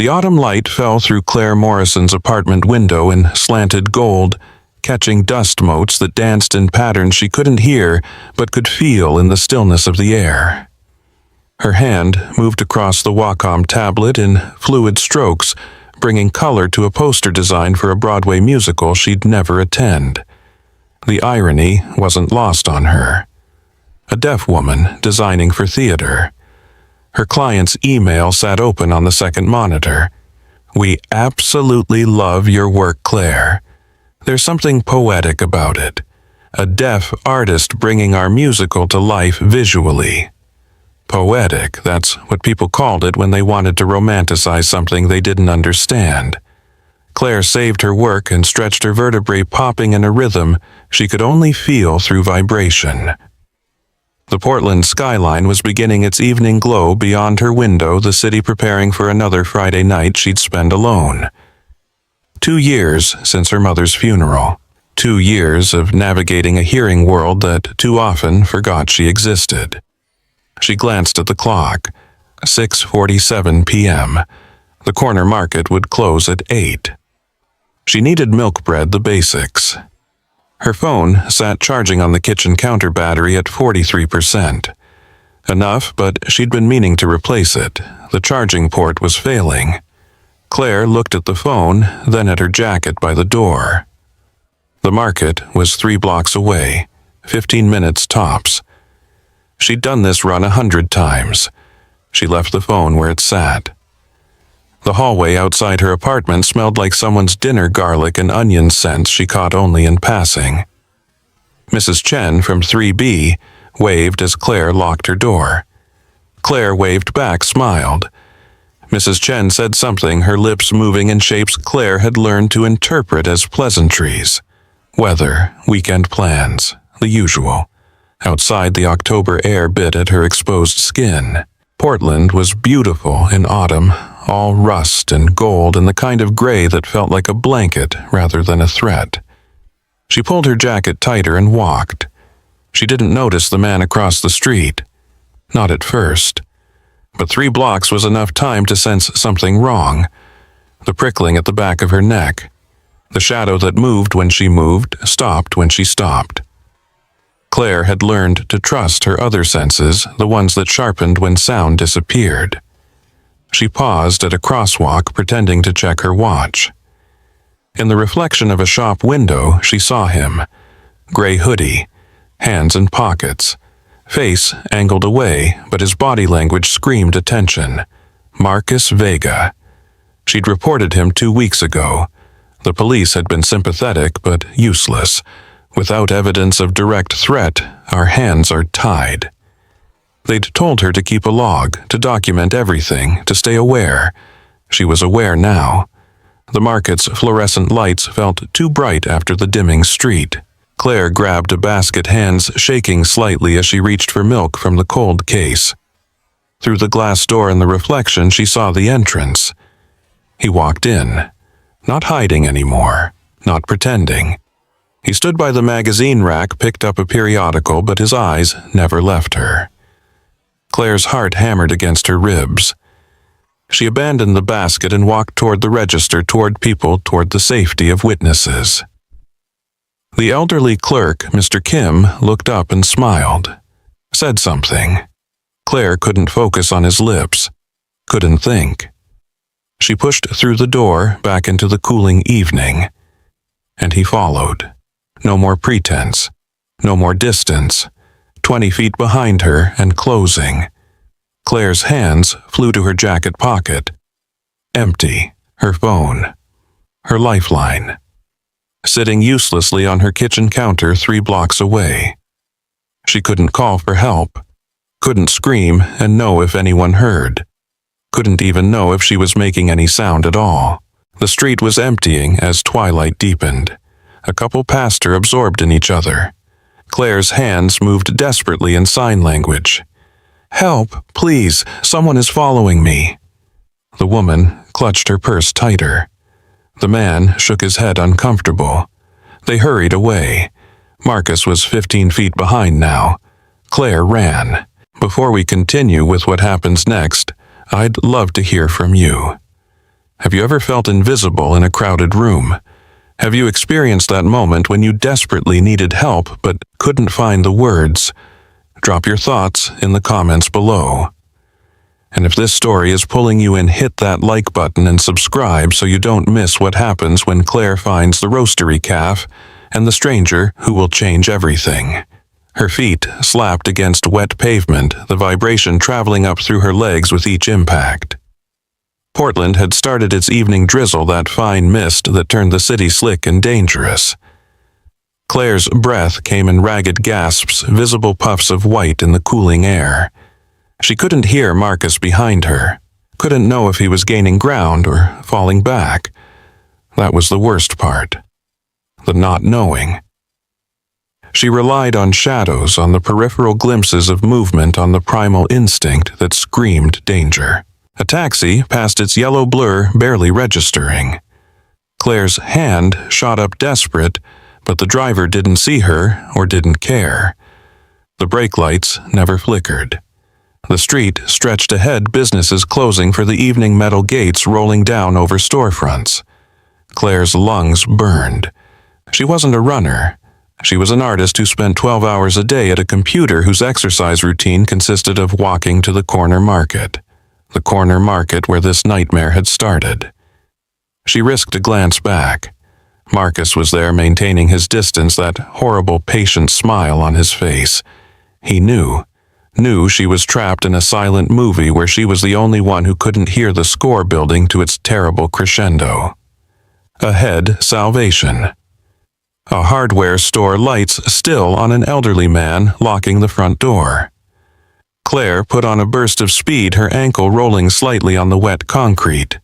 The autumn light fell through Claire Morrison's apartment window in slanted gold, catching dust motes that danced in patterns she couldn't hear but could feel in the stillness of the air. Her hand moved across the Wacom tablet in fluid strokes, bringing color to a poster design for a Broadway musical she'd never attend. The irony wasn't lost on her. A deaf woman designing for theater. Her client's email sat open on the second monitor. "We absolutely love your work, Claire. There's something poetic about it. A deaf artist bringing our musical to life visually." Poetic, that's what people called it when they wanted to romanticize something they didn't understand. Claire saved her work and stretched her vertebrae, popping in a rhythm she could only feel through vibration. The Portland skyline was beginning its evening glow beyond her window, the city preparing for another Friday night she'd spend alone. 2 years since her mother's funeral. 2 years of navigating a hearing world that too often forgot she existed. She glanced at the clock. 6:47 p.m. The corner market would close at 8. She needed milk bread, the basics. Her phone sat charging on the kitchen counter battery at 43%. Enough, but she'd been meaning to replace it. The charging port was failing. Claire looked at the phone, then at her jacket by the door. The market was 3 blocks away, 15 minutes tops. She'd done this run 100 times. She left the phone where it sat. The hallway outside her apartment smelled like someone's dinner garlic and onion scents she caught only in passing. Mrs. Chen from 3B waved as Claire locked her door. Claire waved back, smiled. Mrs. Chen said something, her lips moving in shapes Claire had learned to interpret as pleasantries. Weather, weekend plans, the usual. Outside, the October air bit at her exposed skin. Portland was beautiful in autumn, all rust and gold and the kind of gray that felt like a blanket rather than a threat. She pulled her jacket tighter and walked. She didn't notice the man across the street. Not at first. But 3 blocks was enough time to sense something wrong. The prickling at the back of her neck. The shadow that moved when she moved, stopped when she stopped. Claire had learned to trust her other senses, the ones that sharpened when sound disappeared. She paused at a crosswalk, pretending to check her watch. In the reflection of a shop window, she saw him. Gray hoodie, hands in pockets, face angled away, but his body language screamed attention. Marcus Vega. She'd reported him 2 weeks ago. The police had been sympathetic, but useless. Without evidence of direct threat, our hands are tied. They'd told her to keep a log, to document everything, to stay aware. She was aware now. The market's fluorescent lights felt too bright after the dimming street. Claire grabbed a basket, hands shaking slightly as she reached for milk from the cold case. Through the glass door in the reflection, she saw the entrance. He walked in, not hiding anymore, not pretending. He stood by the magazine rack, picked up a periodical, but his eyes never left her. Claire's heart hammered against her ribs. She abandoned the basket and walked toward the register, toward people, toward the safety of witnesses. The elderly clerk, Mr. Kim, looked up and smiled. Said something. Claire couldn't focus on his lips. Couldn't think. She pushed through the door, back into the cooling evening. And he followed. No more pretense. No more distance. 20 feet behind her and closing. Claire's hands flew to her jacket pocket. Empty. Her phone. Her lifeline. Sitting uselessly on her kitchen counter 3 blocks away. She couldn't call for help. Couldn't scream and know if anyone heard. Couldn't even know if she was making any sound at all. The street was emptying as twilight deepened. A couple passed her, absorbed in each other. Claire's hands moved desperately in sign language. "Help, please, someone is following me." The woman clutched her purse tighter. The man shook his head, uncomfortable. They hurried away. Marcus was 15 feet behind now. Claire ran. "Before we continue with what happens next, I'd love to hear from you." Have you ever felt invisible in a crowded room? Have you experienced that moment when you desperately needed help but couldn't find the words? Drop your thoughts in the comments below. And if this story is pulling you in, hit that like button and subscribe so you don't miss what happens when Claire finds the roastery calf and the stranger who will change everything. Her feet slapped against wet pavement, the vibration traveling up through her legs with each impact. Portland had started its evening drizzle, that fine mist that turned the city slick and dangerous. Claire's breath came in ragged gasps, visible puffs of white in the cooling air. She couldn't hear Marcus behind her, couldn't know if he was gaining ground or falling back. That was the worst part, the not knowing. She relied on shadows, on the peripheral glimpses of movement, on the primal instinct that screamed danger. A taxi passed its yellow blur, barely registering. Claire's hand shot up desperate, but the driver didn't see her or didn't care. The brake lights never flickered. The street stretched ahead, businesses closing for the evening, metal gates rolling down over storefronts. Claire's lungs burned. She wasn't a runner. She was an artist who spent 12 hours a day at a computer, whose exercise routine consisted of walking to the corner market. The corner market where this nightmare had started. She risked a glance back. Marcus was there, maintaining his distance, that horrible patient smile on his face. He knew she was trapped in a silent movie where she was the only one who couldn't hear the score building to its terrible crescendo. Ahead, salvation. A hardware store, lights still on an elderly man locking the front door. Claire put on a burst of speed, her ankle rolling slightly on the wet concrete.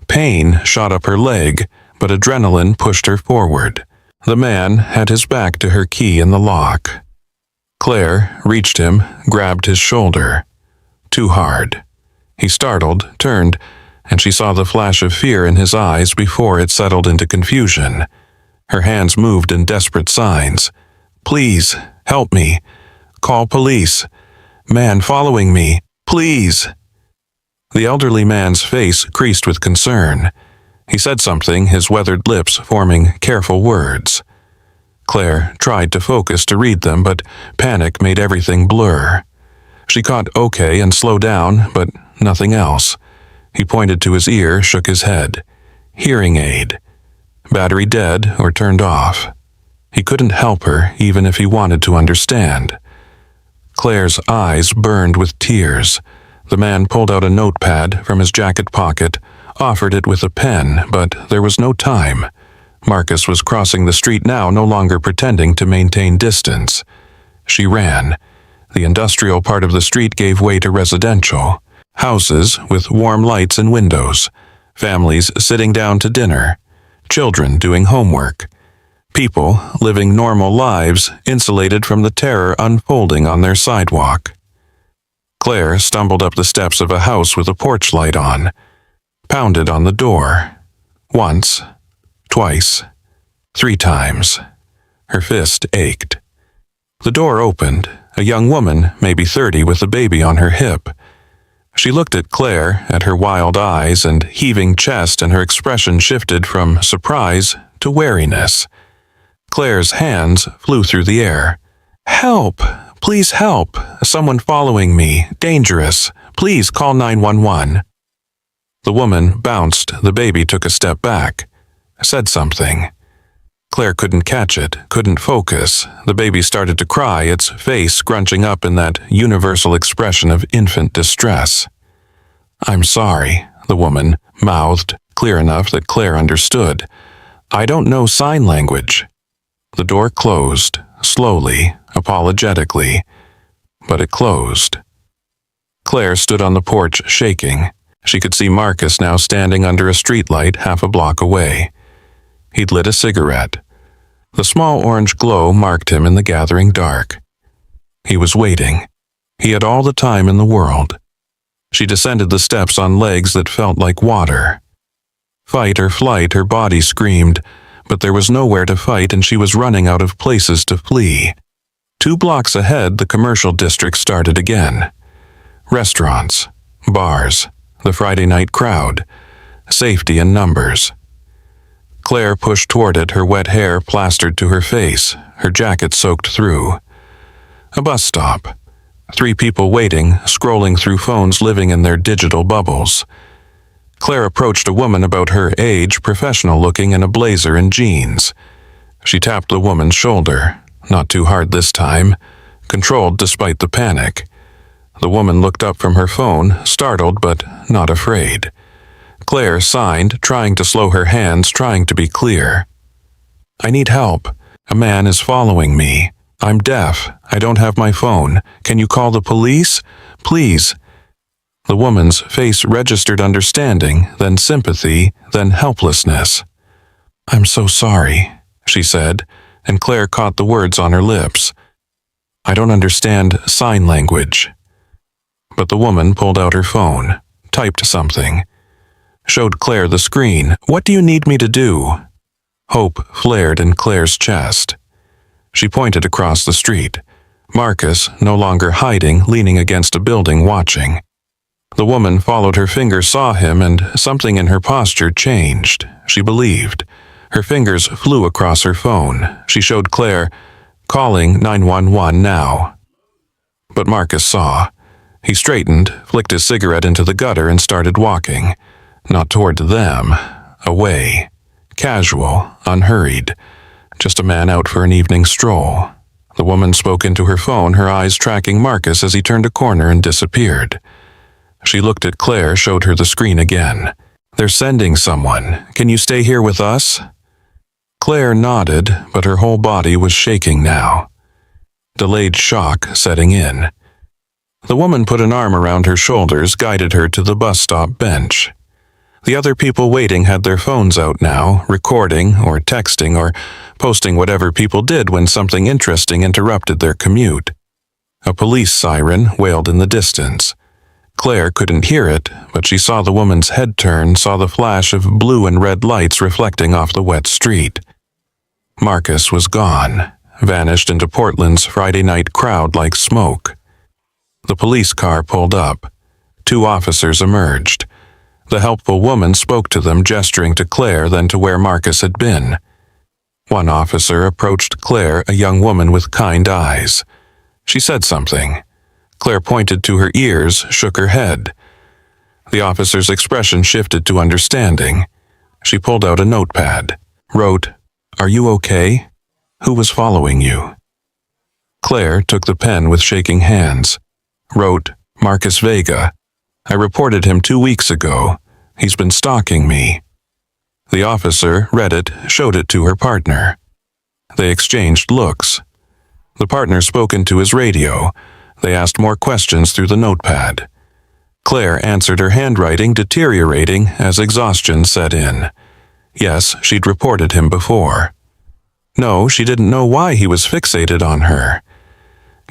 Pain shot up her leg, but adrenaline pushed her forward. The man had his back to her key in the lock. Claire reached him, grabbed his shoulder. Too hard. He startled, turned, and she saw the flash of fear in his eyes before it settled into confusion. Her hands moved in desperate signs. Please, help me. Call police. Man following me. Please. The elderly man's face creased with concern. He said something, his weathered lips forming careful words. Claire tried to focus to read them, but panic made everything blur. She caught okay and slow down, but nothing else. He pointed to his ear, shook his head. Hearing aid. Battery dead or turned off. He couldn't help her, even if he wanted to understand. Claire's eyes burned with tears. The man pulled out a notepad from his jacket pocket, offered it with a pen, but there was no time. Marcus was crossing the street now, no longer pretending to maintain distance. She ran. The industrial part of the street gave way to residential. Houses with warm lights and windows. Families sitting down to dinner. Children doing homework. People living normal lives, insulated from the terror unfolding on their sidewalk. Claire stumbled up the steps of a house with a porch light on. Pounded on the door. Once. Twice. 3 times. Her fist ached. The door opened. A young woman, maybe 30, with a baby on her hip. She looked at Claire, at her wild eyes and heaving chest, and her expression shifted from surprise to wariness. Claire's hands flew through the air. Help! Please help! Someone following me. Dangerous. Please call 911. The woman bounced. The baby took a step back. Said something. Claire couldn't catch it, couldn't focus. The baby started to cry, its face scrunching up in that universal expression of infant distress. I'm sorry, the woman mouthed, clear enough that Claire understood. I don't know sign language. The door closed, slowly, apologetically, but it closed. Claire stood on the porch, shaking. She could see Marcus now standing under a streetlight half a block away. He'd lit a cigarette. The small orange glow marked him in the gathering dark. He was waiting. He had all the time in the world. She descended the steps on legs that felt like water. Fight or flight, her body screamed, but there was nowhere to fight, and she was running out of places to flee. 2 blocks ahead, the commercial district started again. Restaurants, bars, the Friday night crowd. safety in numbers. Claire pushed toward it, her wet hair plastered to her face, her jacket soaked through. A bus stop. 3 people waiting, scrolling through phones, living in their digital bubbles. Claire approached a woman about her age, professional-looking in a blazer and jeans. She tapped the woman's shoulder, not too hard this time, controlled despite the panic. The woman looked up from her phone, startled but not afraid. Claire signed, trying to slow her hands, trying to be clear. "I need help. A man is following me. I'm deaf. I don't have my phone. Can you call the police? Please." The woman's face registered understanding, then sympathy, then helplessness. "I'm so sorry," she said, and Claire caught the words on her lips. "I don't understand sign language." But the woman pulled out her phone, typed something, showed Claire the screen. "What do you need me to do?" Hope flared in Claire's chest. She pointed across the street. Marcus, no longer hiding, leaning against a building, watching. The woman followed her finger, saw him, and something in her posture changed. She believed. Her fingers flew across her phone. She showed Claire, "Calling 911 now." But Marcus saw. He straightened, flicked his cigarette into the gutter, and started walking. Not toward them. Away. Casual, unhurried. Just a man out for an evening stroll. The woman spoke into her phone, her eyes tracking Marcus as he turned a corner and disappeared. She looked at Claire, showed her the screen again. "They're sending someone. Can you stay here with us?" Claire nodded, but her whole body was shaking now. Delayed shock setting in. The woman put an arm around her shoulders, guided her to the bus stop bench. The other people waiting had their phones out now, recording or texting or posting whatever people did when something interesting interrupted their commute. A police siren wailed in the distance. Claire couldn't hear it, but she saw the woman's head turn, saw the flash of blue and red lights reflecting off the wet street. Marcus was gone, vanished into Portland's Friday night crowd like smoke. The police car pulled up. 2 officers emerged. The helpful woman spoke to them, gesturing to Claire, then to where Marcus had been. One officer approached Claire, a young woman with kind eyes. She said something. Claire pointed to her ears, shook her head. The officer's expression shifted to understanding. She pulled out a notepad, wrote, "Are you okay? Who was following you?" Claire took the pen with shaking hands, wrote, "Marcus Vega. I reported him 2 weeks ago. He's been stalking me." The officer read it, showed it to her partner. They exchanged looks. The partner spoke into his radio. They asked more questions through the notepad. Claire answered, her handwriting deteriorating as exhaustion set in. Yes, she'd reported him before. No, she didn't know why he was fixated on her.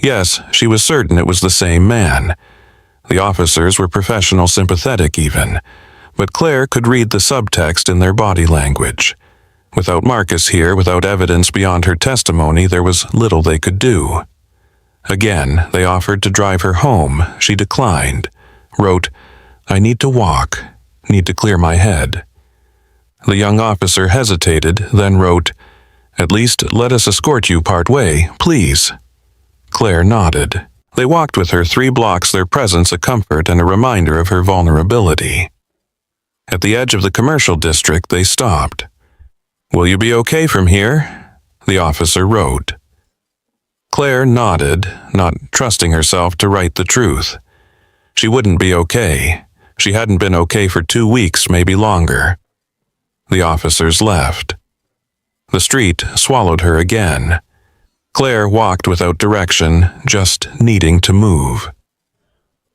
Yes, she was certain it was the same man. The officers were professional, sympathetic even, but Claire could read the subtext in their body language. Without Marcus here, without evidence beyond her testimony, there was little they could do. Again, they offered to drive her home. She declined. Wrote, "I need to walk, need to clear my head." The young officer hesitated, then wrote, "At least let us escort you part way, please." Claire nodded. They walked with her 3 blocks, their presence a comfort and a reminder of her vulnerability. At the edge of the commercial district, they stopped. "Will you be okay from here?" the officer wrote. Claire nodded, not trusting herself to write the truth. She wouldn't be okay. She hadn't been okay for 2 weeks, maybe longer. The officers left. The street swallowed her again. Claire walked without direction, just needing to move.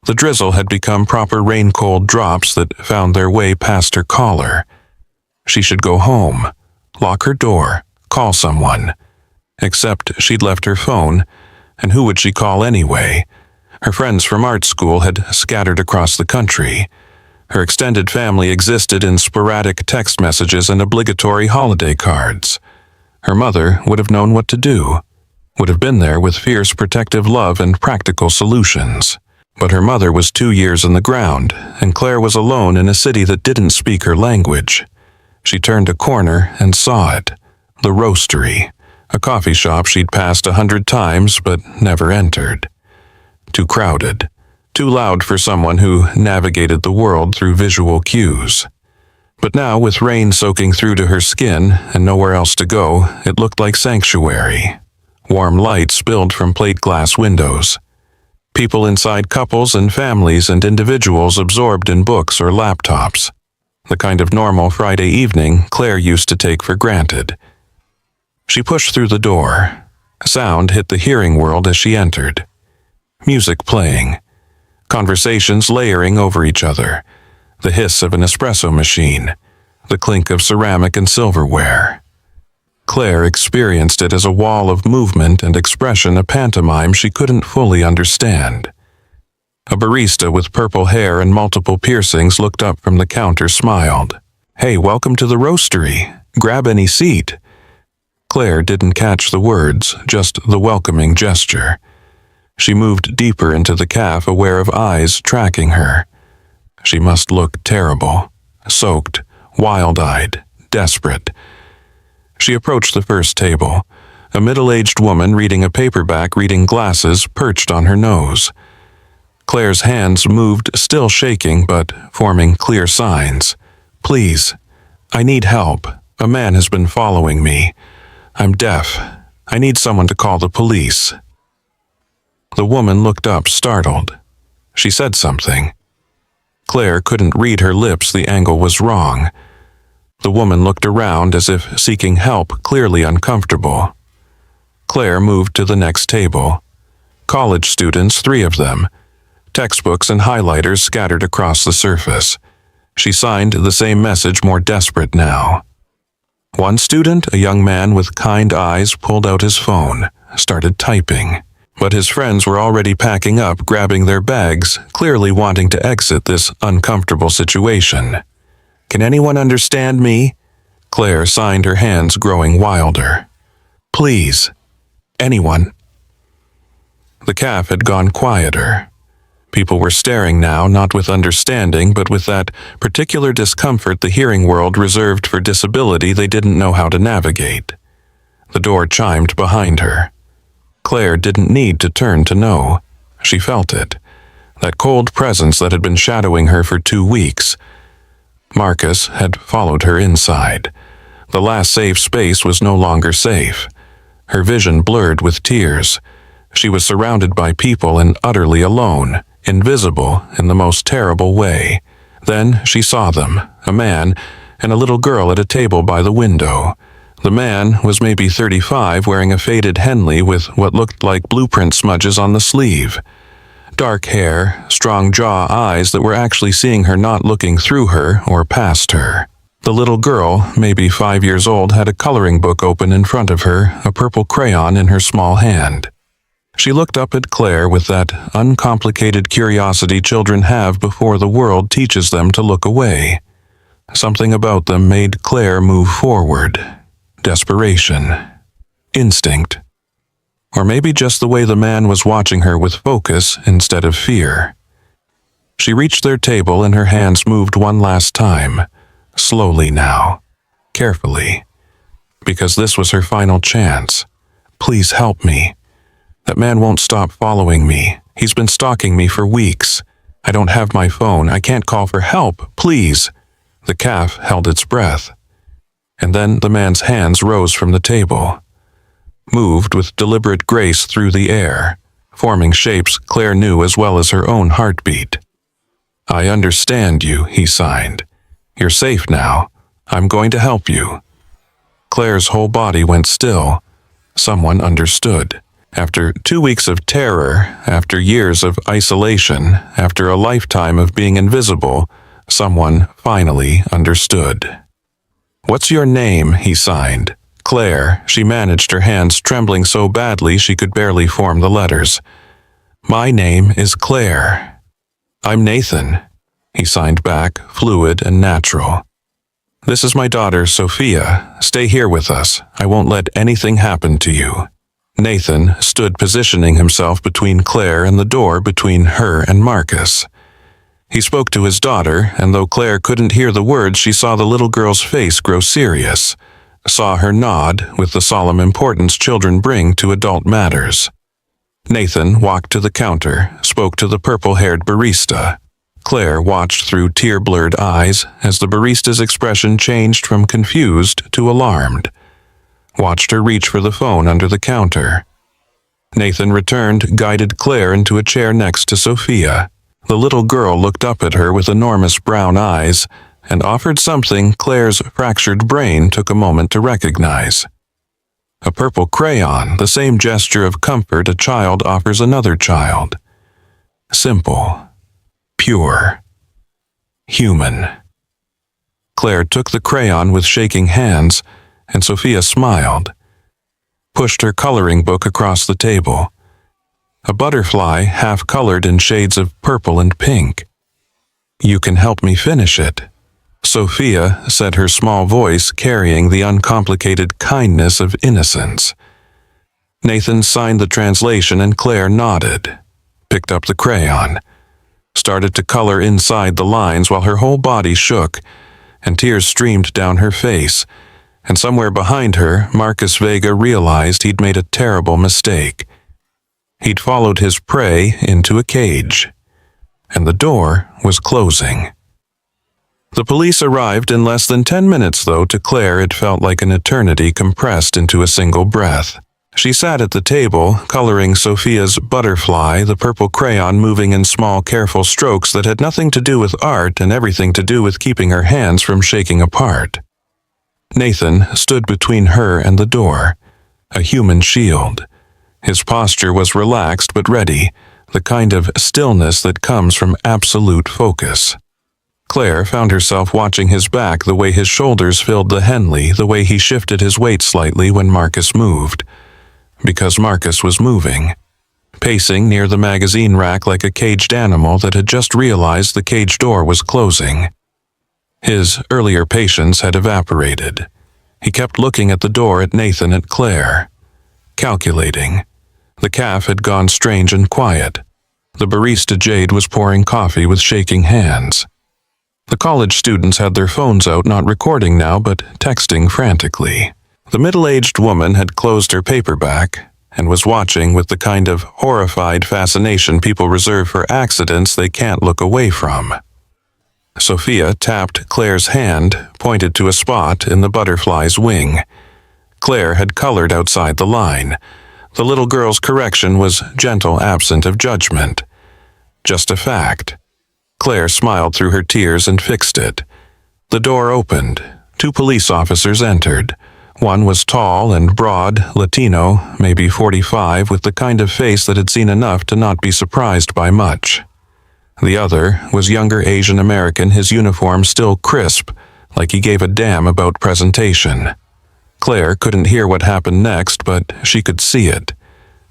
The drizzle had become proper rain-cold drops that found their way past her collar. She should go home, lock her door, call someone. Except she'd left her phone, and who would she call anyway? Her friends from art school had scattered across the country. Her extended family existed in sporadic text messages and obligatory holiday cards. Her mother would have known what to do, would have been there with fierce protective love and practical solutions. But her mother was 2 years in the ground, and Claire was alone in a city that didn't speak her language. She turned a corner and saw it. The Roastery, a coffee shop she'd passed 100 times but never entered. Too crowded, too loud for someone who navigated the world through visual cues. But now, with rain soaking through to her skin and nowhere else to go, it looked like sanctuary. Warm light spilled from plate glass windows. People inside, couples and families and individuals absorbed in books or laptops. The kind of normal Friday evening Claire used to take for granted. She pushed through the door. Sound hit the hearing world as she entered. Music playing. Conversations layering over each other. The hiss of an espresso machine. The clink of ceramic and silverware. Claire experienced it as a wall of movement and expression, a pantomime she couldn't fully understand. A barista with purple hair and multiple piercings looked up from the counter, smiled. "Hey, welcome to the Roastery. Grab any seat." Claire didn't catch the words, just the welcoming gesture. She moved deeper into the cafe, aware of eyes tracking her. She must look terrible, soaked, wild-eyed, desperate. She approached the first table. A middle-aged woman reading a paperback, reading glasses perched on her nose. Claire's hands moved, still shaking but forming clear signs. "Please, I need help. A man has been following me. I'm deaf. I need someone to call the police." The woman looked up, startled. She said something. Claire couldn't read her lips, the angle was wrong. The woman looked around as if seeking help, clearly uncomfortable. Claire moved to the next table. College students, 3 of them. Textbooks and highlighters scattered across the surface. She signed the same message, more desperate now. One student, a young man with kind eyes, pulled out his phone, started typing. But his friends were already packing up, grabbing their bags, clearly wanting to exit this uncomfortable situation. "Can anyone understand me?" Claire signed, her hands growing wilder. "Please. Anyone." The cafe had gone quieter. People were staring now, not with understanding, but with that particular discomfort the hearing world reserved for disability they didn't know how to navigate. The door chimed behind her. Claire didn't need to turn to know. She felt it. That cold presence that had been shadowing her for 2 weeks. Marcus had followed her inside. The last safe space was no longer safe. Her vision blurred with tears. She was surrounded by people and utterly alone, invisible in the most terrible way. Then she saw them, a man and a little girl at a table by the window. The man was maybe 35, wearing a faded Henley with what looked like blueprint smudges on the sleeve. Dark hair, strong jaw, eyes that were actually seeing her, not looking through her or past her. The little girl, maybe 5 years old, had a coloring book open in front of her, a purple crayon in her small hand. She looked up at Claire with that uncomplicated curiosity children have before the world teaches them to look away. Something about them made Claire move forward. Desperation. Instinct. Or maybe just the way the man was watching her, with focus instead of fear. She reached their table and her hands moved one last time. Slowly now. Carefully. Because this was her final chance. "Please help me. That man won't stop following me. He's been stalking me for weeks. I don't have my phone. I can't call for help. Please." The calf held its breath. And then the man's hands rose from the table. Moved with deliberate grace through the air, forming shapes Claire knew as well as her own heartbeat. "I understand you," he signed. "You're safe now. I'm going to help you." Claire's whole body went still. Someone understood. After 2 weeks of terror, after years of isolation, after a lifetime of being invisible, someone finally understood. "What's your name?" he signed. Claire, she managed, her hands trembling so badly she could barely form the letters. "My name is Claire." "I'm Nathan," he signed back, fluid and natural. "This is my daughter, Sophia. Stay here with us. I won't let anything happen to you." Nathan stood positioning himself between Claire and the door between her and Marcus. He spoke to his daughter, and though Claire couldn't hear the words, she saw the little girl's face grow serious, saw her nod with the solemn importance children bring to adult matters. Nathan walked to the counter, spoke to the purple-haired barista. Claire watched through tear-blurred eyes as the barista's expression changed from confused to alarmed. Watched her reach for the phone under the counter. Nathan returned, guided Claire into a chair next to Sophia. The little girl looked up at her with enormous brown eyes and offered something Claire's fractured brain took a moment to recognize. A purple crayon, the same gesture of comfort a child offers another child. Simple, pure, human. Claire took the crayon with shaking hands, and Sophia smiled, pushed her coloring book across the table. A butterfly half-colored in shades of purple and pink. "You can help me finish it," Sophia said, her small voice carrying the uncomplicated kindness of innocence. Nathan signed the translation and Claire nodded, picked up the crayon, started to color inside the lines while her whole body shook, and tears streamed down her face, and somewhere behind her, Marcus Vega realized he'd made a terrible mistake. He'd followed his prey into a cage, and the door was closing. The police arrived in less than 10 minutes, though to Claire it felt like an eternity compressed into a single breath. She sat at the table, coloring Sophia's butterfly, the purple crayon moving in small, careful strokes that had nothing to do with art and everything to do with keeping her hands from shaking apart. Nathan stood between her and the door, a human shield. His posture was relaxed but ready, the kind of stillness that comes from absolute focus. Claire found herself watching his back, the way his shoulders filled the Henley, the way he shifted his weight slightly when Marcus moved. Because Marcus was moving, pacing near the magazine rack like a caged animal that had just realized the cage door was closing. His earlier patience had evaporated. He kept looking at the door, at Nathan, at Claire. Calculating. The cafe had gone strange and quiet. The barista Jade was pouring coffee with shaking hands. The college students had their phones out, not recording now, but texting frantically. The middle-aged woman had closed her paperback and was watching with the kind of horrified fascination people reserve for accidents they can't look away from. Sophia tapped Claire's hand, pointed to a spot in the butterfly's wing. Claire had colored outside the line. The little girl's correction was gentle, absent of judgment. Just a fact. Claire smiled through her tears and fixed it. The door opened. 2 police officers entered. One was tall and broad, Latino, maybe 45, with the kind of face that had seen enough to not be surprised by much. The other was younger Asian American, his uniform still crisp, like he gave a damn about presentation. Claire couldn't hear what happened next, but she could see it,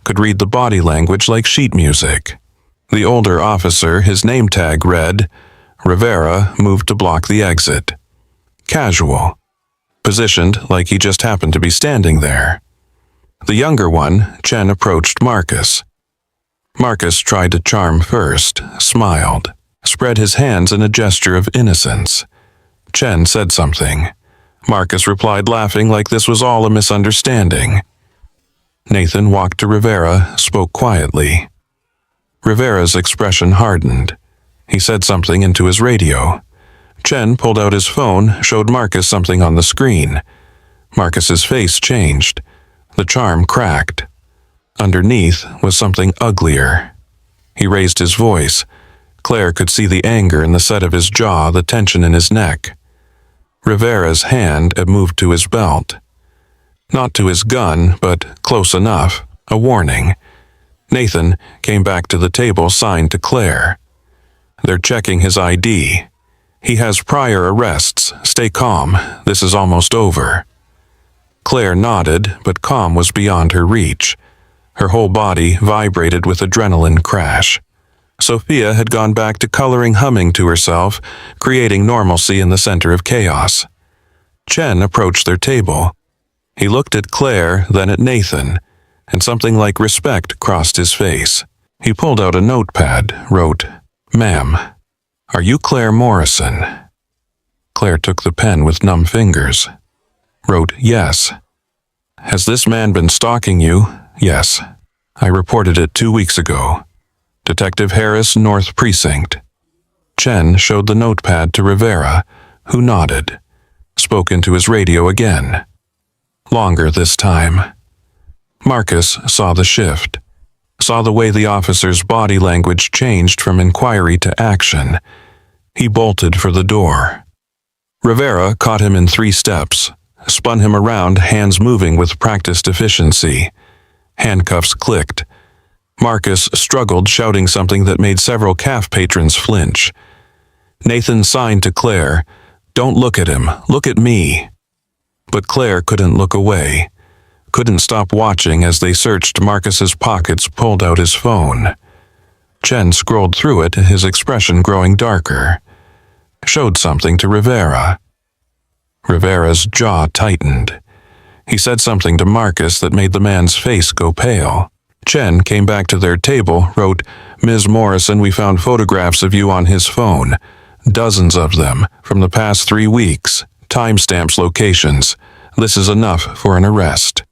could read the body language like sheet music. The older officer, his name tag read, Rivera, moved to block the exit. Casual. Positioned like he just happened to be standing there. The younger one, Chen, approached Marcus. Marcus tried to charm first, smiled, spread his hands in a gesture of innocence. Chen said something. Marcus replied, laughing like this was all a misunderstanding. Nathan walked to Rivera, spoke quietly. Rivera's expression hardened. He said something into his radio. Chen pulled out his phone, showed Marcus something on the screen. Marcus's face changed. The charm cracked. Underneath was something uglier. He raised his voice. Claire could see the anger in the set of his jaw, the tension in his neck. Rivera's hand had moved to his belt. Not to his gun, but close enough, a warning. Nathan came back to the table, signed to Claire. They're checking his ID. He has prior arrests. Stay calm. This is almost over. Claire nodded, but calm was beyond her reach. Her whole body vibrated with adrenaline crash. Sophia had gone back to coloring, humming to herself, creating normalcy in the center of chaos. Chen approached their table. He looked at Claire, then at Nathan. and something like respect crossed his face. He pulled out a notepad, wrote, "Ma'am, are you Claire Morrison?" Claire took the pen with numb fingers. Wrote, "Yes." "Has this man been stalking you?" "Yes. I reported it 2 weeks ago. Detective Harris, North Precinct." Chen showed the notepad to Rivera, who nodded, spoke into his radio again. Longer this time. Marcus saw the shift, saw the way the officer's body language changed from inquiry to action. He bolted for the door. Rivera caught him in 3 steps, spun him around, hands moving with practiced efficiency. Handcuffs clicked. Marcus struggled, shouting something that made several CAF patrons flinch. Nathan signed to Claire, "Don't look at him, look at me." But Claire couldn't look away, couldn't stop watching as they searched Marcus's pockets, pulled out his phone. Chen scrolled through it, his expression growing darker. Showed something to Rivera. Rivera's jaw tightened. He said something to Marcus that made the man's face go pale. Chen came back to their table, wrote, "Ms. Morrison, we found photographs of you on his phone. Dozens of them, from the past 3 weeks. Timestamps, locations. This is enough for an arrest."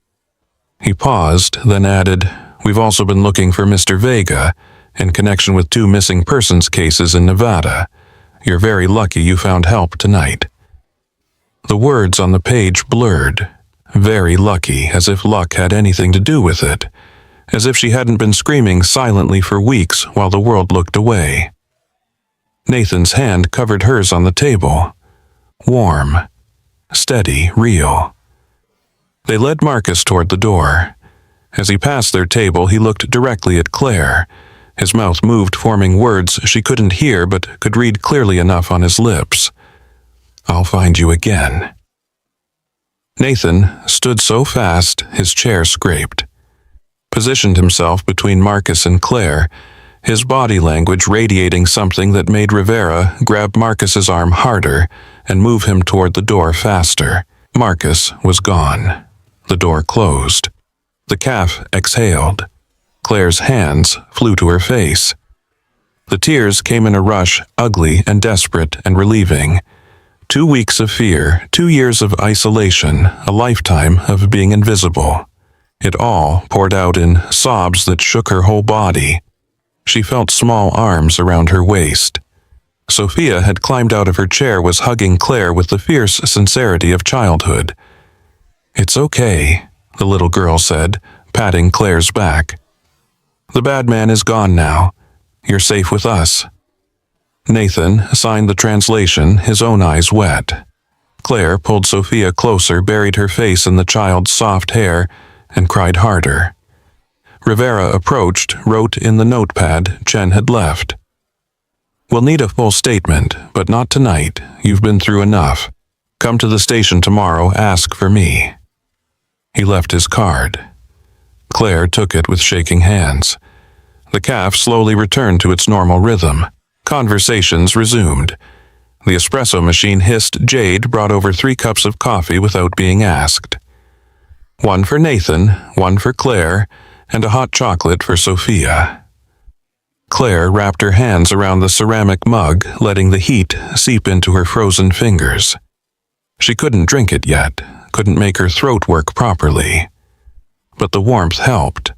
He paused, then added, "We've also been looking for Mr. Vega in connection with 2 missing persons cases in Nevada. You're very lucky you found help tonight." The words on the page blurred. Very lucky, as if luck had anything to do with it. As if she hadn't been screaming silently for weeks while the world looked away. Nathan's hand covered hers on the table. Warm, steady, real. They led Marcus toward the door. As he passed their table, he looked directly at Claire. His mouth moved, forming words she couldn't hear but could read clearly enough on his lips. "I'll find you again." Nathan stood so fast his chair scraped. Positioned himself between Marcus and Claire, his body language radiating something that made Rivera grab Marcus's arm harder and move him toward the door faster. Marcus was gone. The door closed. The CAF exhaled. Claire's hands flew to her face. The tears came in a rush, ugly and desperate and relieving. 2 weeks of fear, 2 years of isolation, a lifetime of being invisible. It all poured out in sobs that shook her whole body. She felt small arms around her waist. Sophia had climbed out of her chair, was hugging Claire with the fierce sincerity of childhood. "It's okay," the little girl said, patting Claire's back. "The bad man is gone now. You're safe with us." Nathan signed the translation, his own eyes wet. Claire pulled Sophia closer, buried her face in the child's soft hair, and cried harder. Rivera approached, wrote in the notepad Chen had left. "We'll need a full statement, but not tonight. You've been through enough. Come to the station tomorrow, ask for me." He left his card. Claire took it with shaking hands. The CAF slowly returned to its normal rhythm. Conversations resumed. The espresso machine hissed. Jade brought over 3 cups of coffee without being asked. 1 for Nathan, 1 for Claire, and a hot chocolate for Sophia. Claire wrapped her hands around the ceramic mug, letting the heat seep into her frozen fingers. She couldn't drink it yet, couldn't make her throat work properly. But the warmth helped.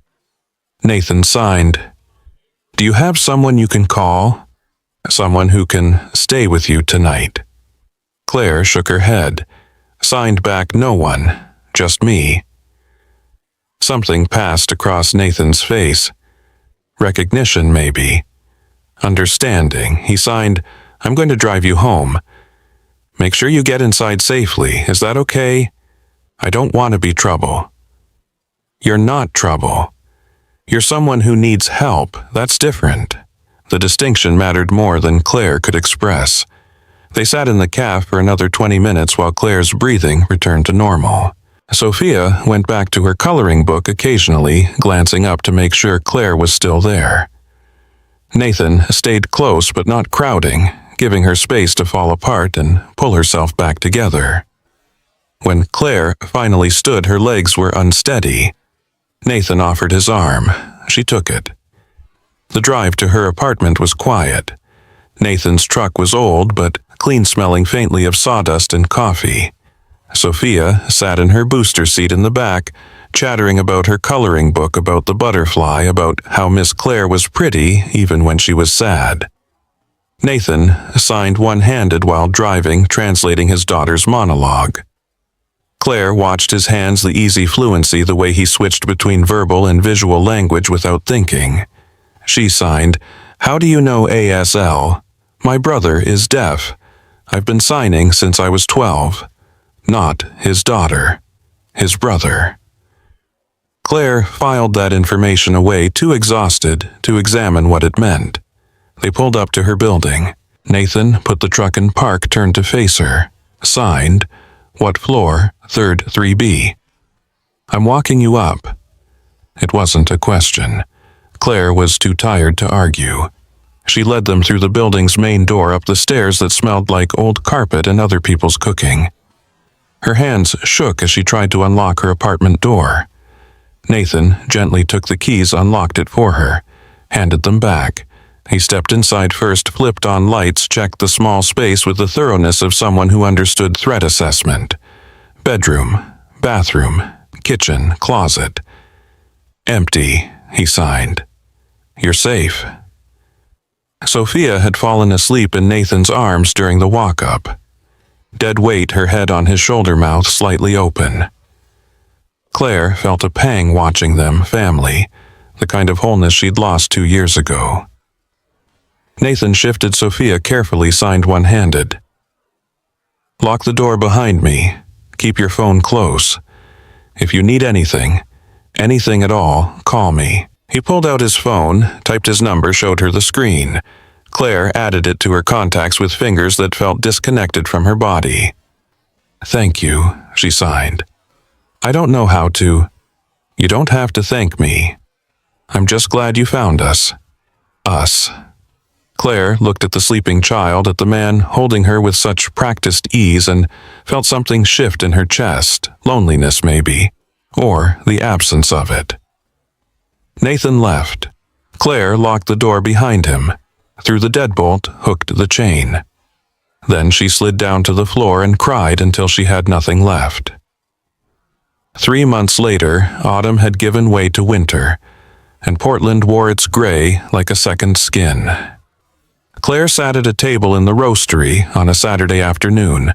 Nathan signed, "Do you have someone you can call? Someone who can stay with you tonight?" Claire shook her head, signed back, "No one, just me." Something passed across Nathan's face. Recognition, maybe. Understanding. He signed, "I'm going to drive you home. Make sure you get inside safely. Is that okay? I don't want to be trouble." "You're not trouble. You're someone who needs help. That's different." The distinction mattered more than Claire could express. They sat in the CAF for another 20 minutes while Claire's breathing returned to normal. Sophia went back to her coloring book occasionally, glancing up to make sure Claire was still there. Nathan stayed close but not crowding, giving her space to fall apart and pull herself back together. When Claire finally stood, her legs were unsteady. Nathan offered his arm. She took it. The drive to her apartment was quiet. Nathan's truck was old, but clean-smelling faintly of sawdust and coffee. Sophia sat in her booster seat in the back, chattering about her coloring book, about the butterfly, about how Miss Claire was pretty even when she was sad. Nathan signed one-handed while driving, translating his daughter's monologue. Claire watched his hands, the easy fluency, the way he switched between verbal and visual language without thinking. She signed, "How do you know ASL? My brother is deaf. I've been signing since I was 12. Not his daughter. His brother." Claire filed that information away, too exhausted to examine what it meant. They pulled up to her building. Nathan put the truck in park, turned to face her. Signed, "What floor? 3rd 3B. I'm walking you up." It wasn't a question. Claire was too tired to argue. She led them through the building's main door, up the stairs that smelled like old carpet and other people's cooking. Her hands shook as she tried to unlock her apartment door. Nathan gently took the keys, unlocked it for her, handed them back. He stepped inside first, flipped on lights, checked the small space with the thoroughness of someone who understood threat assessment. Bedroom, bathroom, kitchen, closet. "Empty," he signed. "You're safe." Sophia had fallen asleep in Nathan's arms during the walk-up. Dead weight, her head on his shoulder, mouth slightly open. Claire felt a pang watching them, family, the kind of wholeness she'd lost 2 years ago. Nathan shifted Sophia carefully, signed one-handed. "Lock the door behind me. Keep your phone close. If you need anything at all, call me." He pulled out his phone, typed his number, showed her the screen. Claire added it to her contacts with fingers that felt disconnected from her body. "Thank you," she signed. "I don't know how to." "You don't have to thank me. I'm just glad you found us." Us. Claire looked at the sleeping child, at the man holding her with such practiced ease, and felt something shift in her chest, loneliness maybe, or the absence of it. Nathan left. Claire locked the door behind him. Through the deadbolt, hooked the chain. Then she slid down to the floor and cried until she had nothing left. 3 months later, autumn had given way to winter, and Portland wore its gray like a second skin. Claire sat at a table in the roastery on a Saturday afternoon,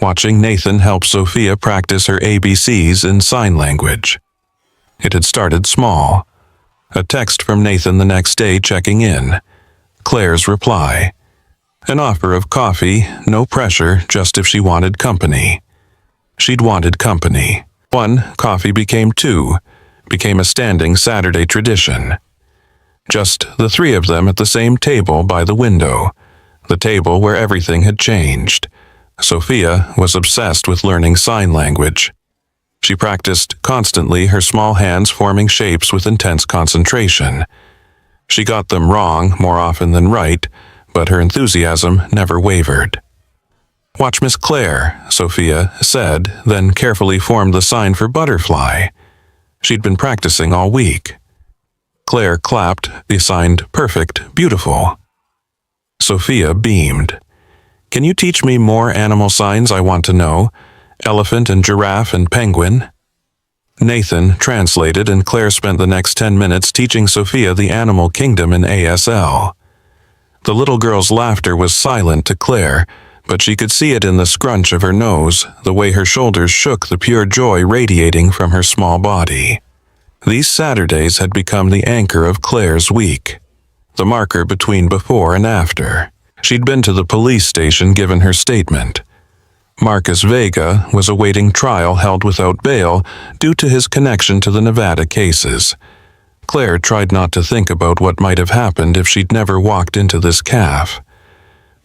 watching Nathan help Sophia practice her ABCs in sign language. It had started small. A text from Nathan the next day checking in. Claire's reply. An offer of coffee, no pressure, just if she wanted company. She'd wanted company. 1 coffee became 2, became a standing Saturday tradition. Just the 3 of them at the same table by the window, the table where everything had changed. Sophia was obsessed with learning sign language. She practiced constantly, her small hands forming shapes with intense concentration. She got them wrong more often than right, but her enthusiasm never wavered. "Watch Miss Claire," Sophia said, then carefully formed the sign for butterfly. She'd been practicing all week. Claire clapped, signed perfect, beautiful. Sophia beamed. "Can you teach me more animal signs I want to know? Elephant and giraffe and penguin?" Nathan translated, and Claire spent the next 10 minutes teaching Sophia the animal kingdom in ASL. The little girl's laughter was silent to Claire, but she could see it in the scrunch of her nose, the way her shoulders shook, the pure joy radiating from her small body. These Saturdays had become the anchor of Claire's week, the marker between before and after. She'd been to the police station, given her statement. Marcus Vega was awaiting trial, held without bail due to his connection to the Nevada cases. Claire tried not to think about what might have happened if she'd never walked into this cafe.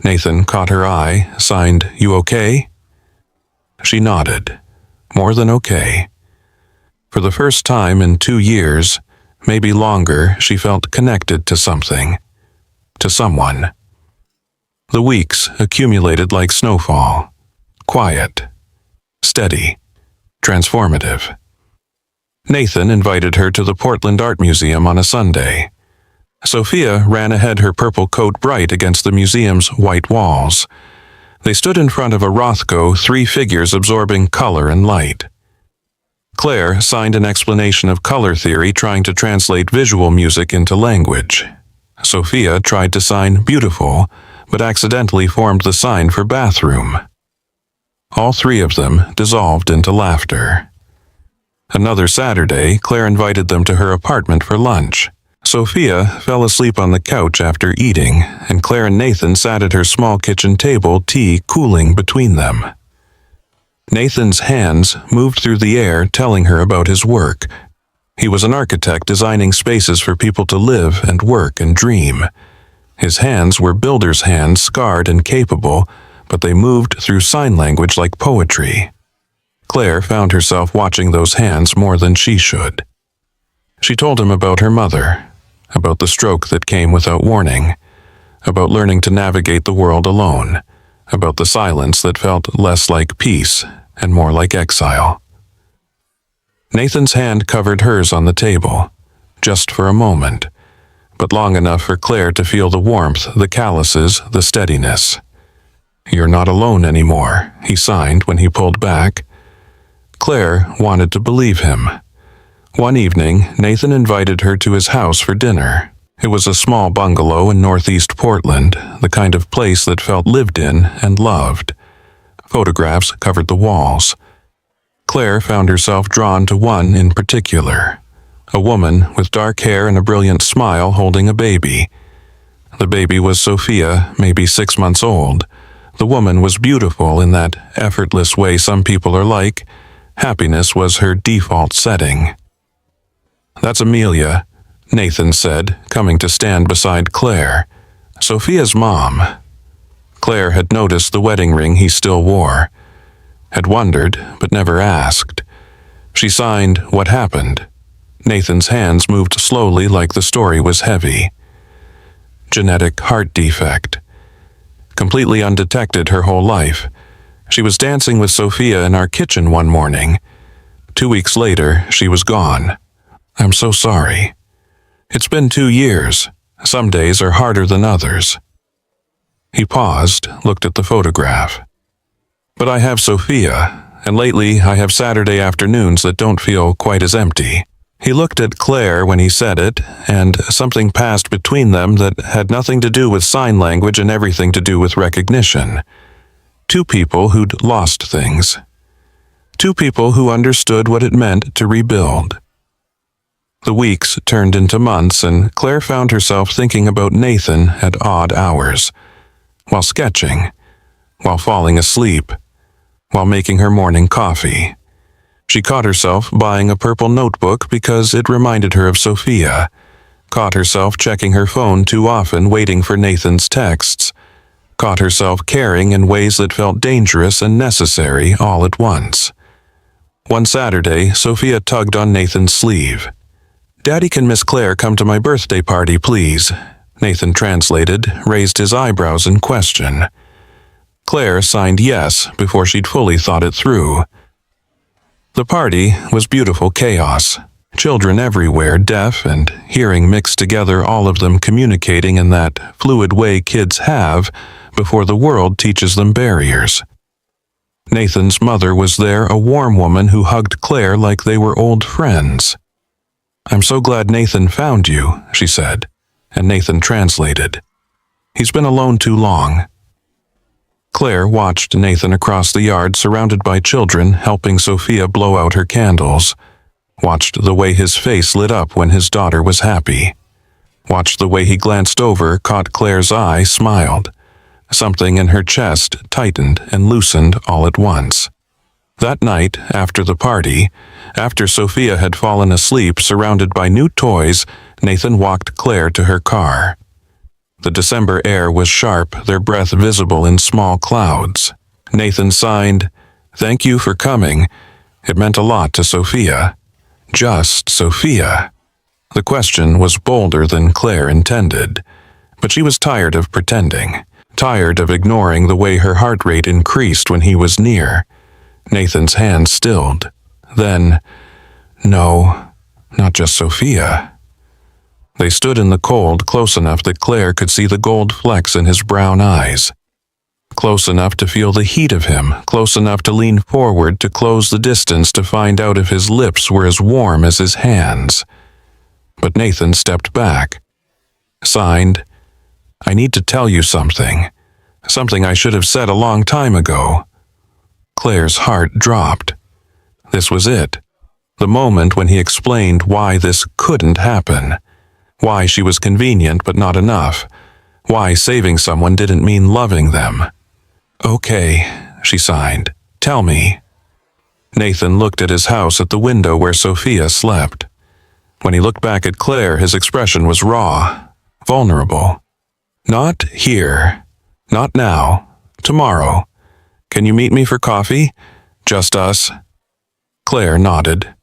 Nathan caught her eye, signed, "You okay?" She nodded. More than okay. For the first time in 2 years, maybe longer, she felt connected to something. To someone. The weeks accumulated like snowfall. Quiet. Steady. Transformative. Nathan invited her to the Portland Art Museum on a Sunday. Sophia ran ahead, her purple coat bright against the museum's white walls. They stood in front of a Rothko, 3 figures absorbing color and light. Claire signed an explanation of color theory, trying to translate visual music into language. Sophia tried to sign beautiful, but accidentally formed the sign for bathroom. All 3 of them dissolved into laughter. Another Saturday, Claire invited them to her apartment for lunch. Sophia fell asleep on the couch after eating, and Claire and Nathan sat at her small kitchen table, tea cooling between them. Nathan's hands moved through the air, telling her about his work. He was an architect designing spaces for people to live and work and dream. His hands were builder's hands, scarred and capable, but they moved through sign language like poetry. Claire found herself watching those hands more than she should. She told him about her mother, about the stroke that came without warning, about learning to navigate the world alone, about the silence that felt less like peace and more like exile. Nathan's hand covered hers on the table, just for a moment, but long enough for Claire to feel the warmth, the calluses, the steadiness. "You're not alone anymore," he signed when he pulled back. Claire wanted to believe him. One evening, Nathan invited her to his house for dinner. It was a small bungalow in northeast Portland, the kind of place that felt lived in and loved. Photographs covered the walls. Claire found herself drawn to one in particular, a woman with dark hair and a brilliant smile holding a baby. The baby was Sophia, maybe 6 months old. The woman was beautiful in that effortless way some people are like. Happiness was her default setting. "That's Amelia," Nathan said, coming to stand beside Claire. "Sophia's mom." Claire had noticed the wedding ring he still wore, had wondered but never asked. She signed what happened. Nathan's hands moved slowly, like the story was heavy. Genetic heart defect. Completely undetected her whole life. She was dancing with Sophia in our kitchen one morning. 2 weeks later, she was gone. "I'm so sorry. It's been 2 years. Some days are harder than others." He paused, looked at the photograph. "But I have Sophia, and lately I have Saturday afternoons that don't feel quite as empty." He looked at Claire when he said it, and something passed between them that had nothing to do with sign language and everything to do with recognition. 2 people who'd lost things. 2 people who understood what it meant to rebuild. The weeks turned into months, and Claire found herself thinking about Nathan at odd hours, while sketching, while falling asleep, while making her morning coffee. She caught herself buying a purple notebook because it reminded her of Sophia, caught herself checking her phone too often, waiting for Nathan's texts, caught herself caring in ways that felt dangerous and necessary all at once. One Saturday, Sophia tugged on Nathan's sleeve. "Daddy, can Miss Claire come to my birthday party, please?" Nathan translated, raised his eyebrows in question. Claire signed yes before she'd fully thought it through. The party was beautiful chaos. Children everywhere, deaf and hearing mixed together, all of them communicating in that fluid way kids have before the world teaches them barriers. Nathan's mother was there, a warm woman who hugged Claire like they were old friends. "I'm so glad Nathan found you," she said, and Nathan translated. "He's been alone too long." Claire watched Nathan across the yard, surrounded by children, helping Sophia blow out her candles. Watched the way his face lit up when his daughter was happy. Watched the way he glanced over, caught Claire's eye, smiled. Something in her chest tightened and loosened all at once. That night, after the party, after Sophia had fallen asleep surrounded by new toys, Nathan walked Claire to her car. The December air was sharp, their breath visible in small clouds. Nathan signed, "Thank you for coming." It meant a lot to Sophia. Just Sophia. The question was bolder than Claire intended, but she was tired of pretending, tired of ignoring the way her heart rate increased when he was near. Nathan's hand stilled. Then, No, not just Sophia. They stood in the cold close enough that Claire could see the gold flecks in his brown eyes. Close enough to feel the heat of him, close enough to lean forward to close the distance to find out if his lips were as warm as his hands. But Nathan stepped back. Signed, "I need to tell you something. Something I should have said a long time ago." Claire's heart dropped. This was it. The moment when he explained why this couldn't happen. Why she was convenient but not enough. Why saving someone didn't mean loving them. "Okay," she signed. "Tell me." Nathan looked at his house at the window where Sophia slept. When he looked back at Claire, his expression was raw, vulnerable. "Not here. Not now. Tomorrow. Can you meet me for coffee? Just us?" Claire nodded,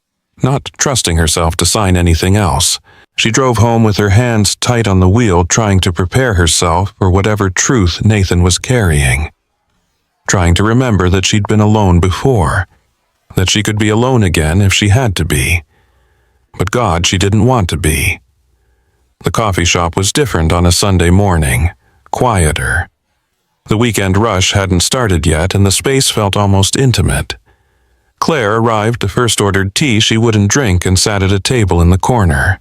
not trusting herself to sign anything else. She drove home with her hands tight on the wheel, trying to prepare herself for whatever truth Nathan was carrying. Trying to remember that she'd been alone before, that she could be alone again if she had to be. But God, she didn't want to be. The coffee shop was different on a Sunday morning, quieter. The weekend rush hadn't started yet, and the space felt almost intimate. Claire arrived the first ordered tea she wouldn't drink and sat at a table in the corner.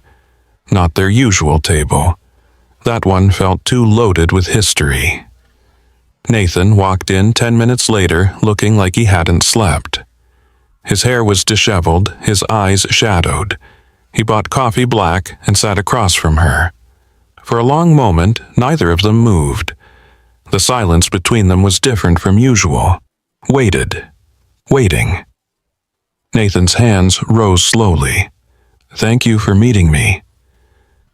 Not their usual table. That one felt too loaded with history. Nathan walked in 10 minutes later, looking like he hadn't slept. His hair was disheveled, his eyes shadowed. He bought coffee black and sat across from her. For a long moment, neither of them moved. The silence between them was different from usual. Waiting. Nathan's hands rose slowly. "Thank you for meeting me."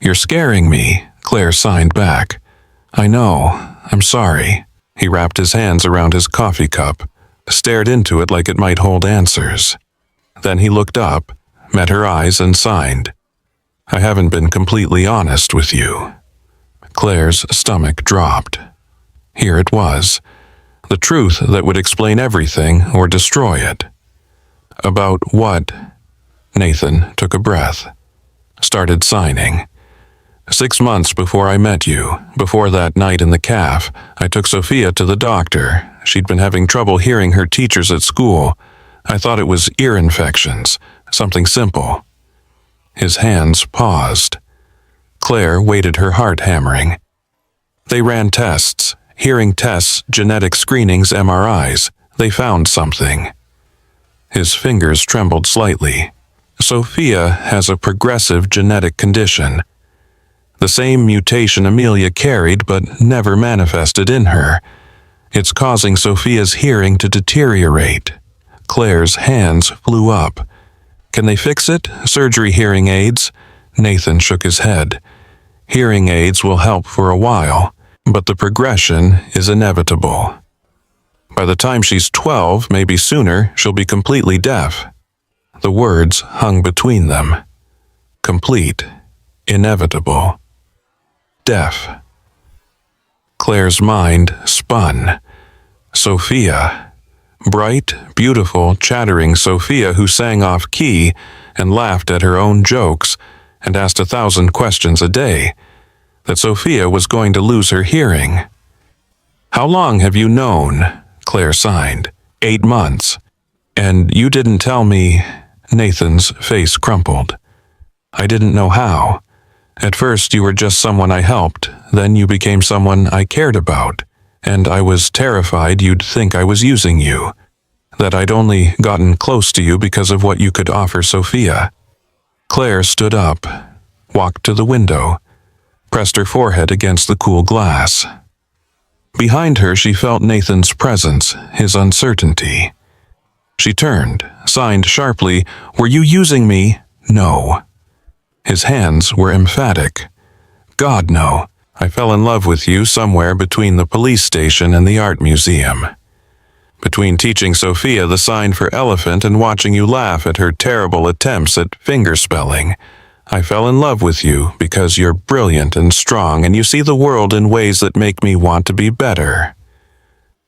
"You're scaring me," Claire signed back. "I know. I'm sorry." He wrapped his hands around his coffee cup, stared into it like it might hold answers. Then he looked up, met her eyes, and signed. "I haven't been completely honest with you." Claire's stomach dropped. Here it was. The truth that would explain everything or destroy it. About what? Nathan took a breath. Started signing. 6 months before I met you, before that night in the caf, I took Sophia to the doctor. She'd been having trouble hearing her teachers at school. I thought it was ear infections, something simple. His hands paused. Claire waited, her heart hammering. They ran tests, hearing tests, genetic screenings, MRIs. They found something. His fingers trembled slightly. Sophia has a progressive genetic condition. The same mutation Amelia carried but never manifested in her. It's causing Sophia's hearing to deteriorate. Claire's hands flew up. "Can they fix it? Surgery, hearing aids?" Nathan shook his head. "Hearing aids will help for a while, but the progression is inevitable. By the time she's 12, maybe sooner, she'll be completely deaf." The words hung between them. Complete. Inevitable. Deaf. Claire's mind spun. Sophia. Bright, beautiful, chattering Sophia who sang off key and laughed at her own jokes and asked 1,000 questions a day. That Sophia was going to lose her hearing. "How long have you known?" Claire signed. 8 months. "And you didn't tell me..." Nathan's face crumpled. "I didn't know how. At first you were just someone I helped, then you became someone I cared about, and I was terrified you'd think I was using you, that I'd only gotten close to you because of what you could offer Sophia." Claire stood up, walked to the window, pressed her forehead against the cool glass. Behind her she felt Nathan's presence, his uncertainty. She turned, signed sharply, "Were you using me?" "No." His hands were emphatic. "God, no. I fell in love with you somewhere between the police station and the art museum. Between teaching Sophia the sign for elephant and watching you laugh at her terrible attempts at fingerspelling. I fell in love with you because you're brilliant and strong and you see the world in ways that make me want to be better."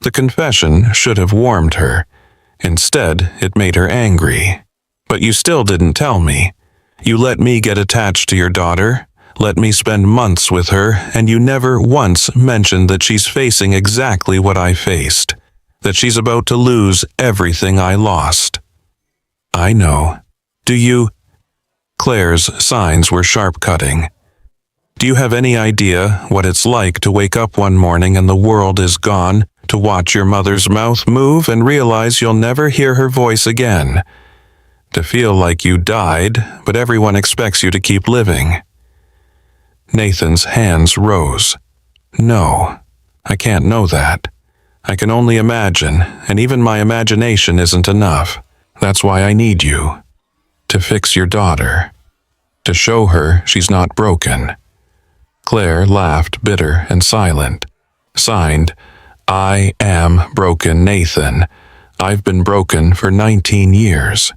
The confession should have warmed her. Instead, it made her angry. But you still didn't tell me. You let me get attached to your daughter, let me spend months with her, and you never once mentioned that she's facing exactly what I faced, that she's about to lose everything I lost. I know. Do you? Claire's signs were sharp-cutting. Do you have any idea what it's like to wake up one morning and the world is gone, to watch your mother's mouth move and realize you'll never hear her voice again? To feel like you died, but everyone expects you to keep living. Nathan's hands rose. No, I can't know that. I can only imagine, and even my imagination isn't enough. That's why I need you. To fix your daughter. To show her she's not broken. Claire laughed, bitter and silent. Signed, I am broken, Nathan. I've been broken for 19 years.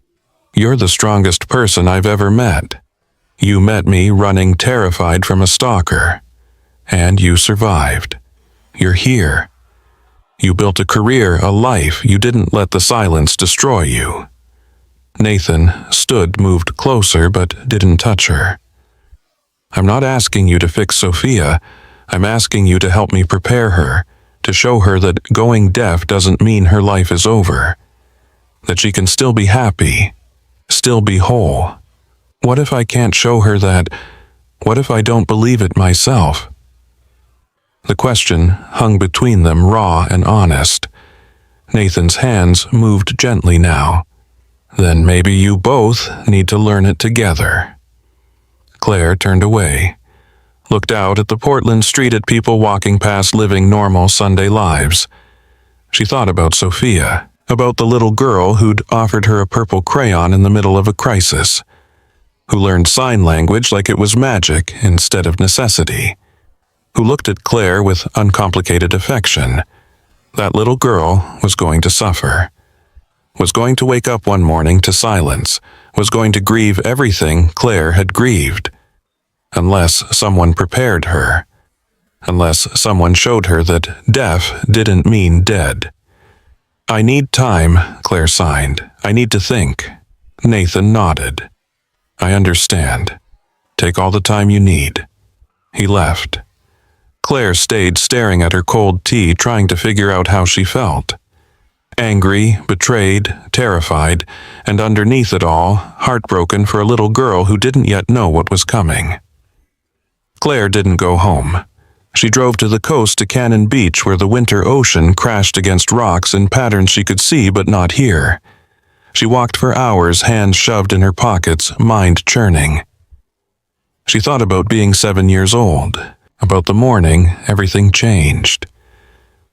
You're the strongest person I've ever met. You met me running terrified from a stalker. And you survived. You're here. You built a career, a life. You didn't let the silence destroy you. Nathan stood, moved closer, but didn't touch her. I'm not asking you to fix Sophia. I'm asking you to help me prepare her, to show her that going deaf doesn't mean her life is over. That she can still be happy, still be whole. What if I can't show her that? What if I don't believe it myself? The question hung between them, raw and honest. Nathan's hands moved gently now. Then maybe you both need to learn it together. Claire turned away, looked out at the Portland street at people walking past living normal Sunday lives. She thought about Sophia, about the little girl who'd offered her a purple crayon in the middle of a crisis, who learned sign language like it was magic instead of necessity, who looked at Claire with uncomplicated affection. That little girl was going to suffer, was going to wake up one morning to silence, was going to grieve everything Claire had grieved. Unless someone prepared her. Unless someone showed her that deaf didn't mean dead. I need time, Claire signed. I need to think. Nathan nodded. I understand. Take all the time you need. He left. Claire stayed staring at her cold tea, trying to figure out how she felt. Angry, betrayed, terrified, and underneath it all, heartbroken for a little girl who didn't yet know what was coming. Claire didn't go home. She drove to the coast to Cannon Beach, where the winter ocean crashed against rocks in patterns she could see but not hear. She walked for hours, hands shoved in her pockets, mind churning. She thought about being 7 years old, about the morning everything changed.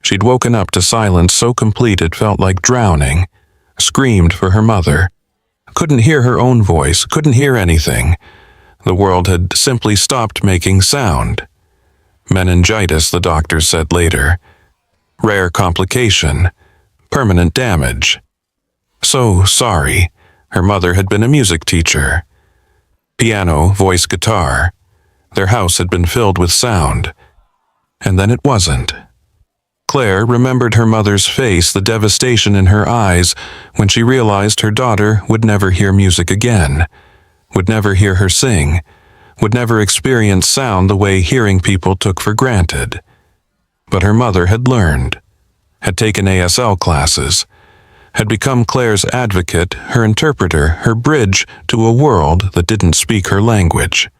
She'd woken up to silence so complete it felt like drowning, screamed for her mother, couldn't hear her own voice, couldn't hear anything. The world had simply stopped making sound. Meningitis, the doctor said later. Rare complication. Permanent damage. So sorry. Her mother had been a music teacher. Piano, voice, guitar. Their house had been filled with sound. And then it wasn't. Claire remembered her mother's face, the devastation in her eyes, when she realized her daughter would never hear music again, would never hear her sing, would never experience sound the way hearing people took for granted. But her mother had learned, had taken ASL classes, had become Claire's advocate, her interpreter, her bridge to a world that didn't speak her language,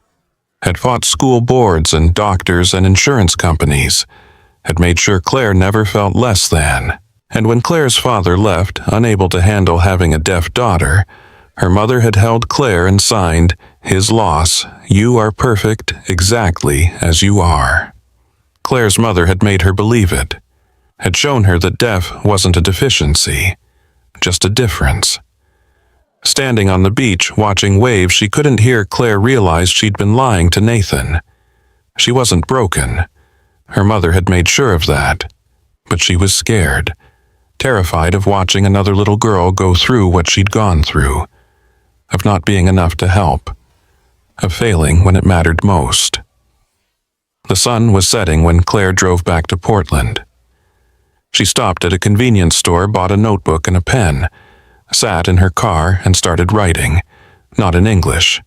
had fought school boards and doctors and insurance companies, had made sure Claire never felt less than. And when Claire's father left, unable to handle having a deaf daughter, her mother had held Claire and signed, his loss, you are perfect exactly as you are. Claire's mother had made her believe it, had shown her that deaf wasn't a deficiency, just a difference. Standing on the beach, watching waves, she couldn't hear Claire realize she'd been lying to Nathan. She wasn't broken. Her mother had made sure of that. But she was scared, terrified of watching another little girl go through what she'd gone through, of not being enough to help, of failing when it mattered most. The sun was setting when Claire drove back to Portland. She stopped at a convenience store, bought a notebook and a pen, sat in her car and started writing, not in English,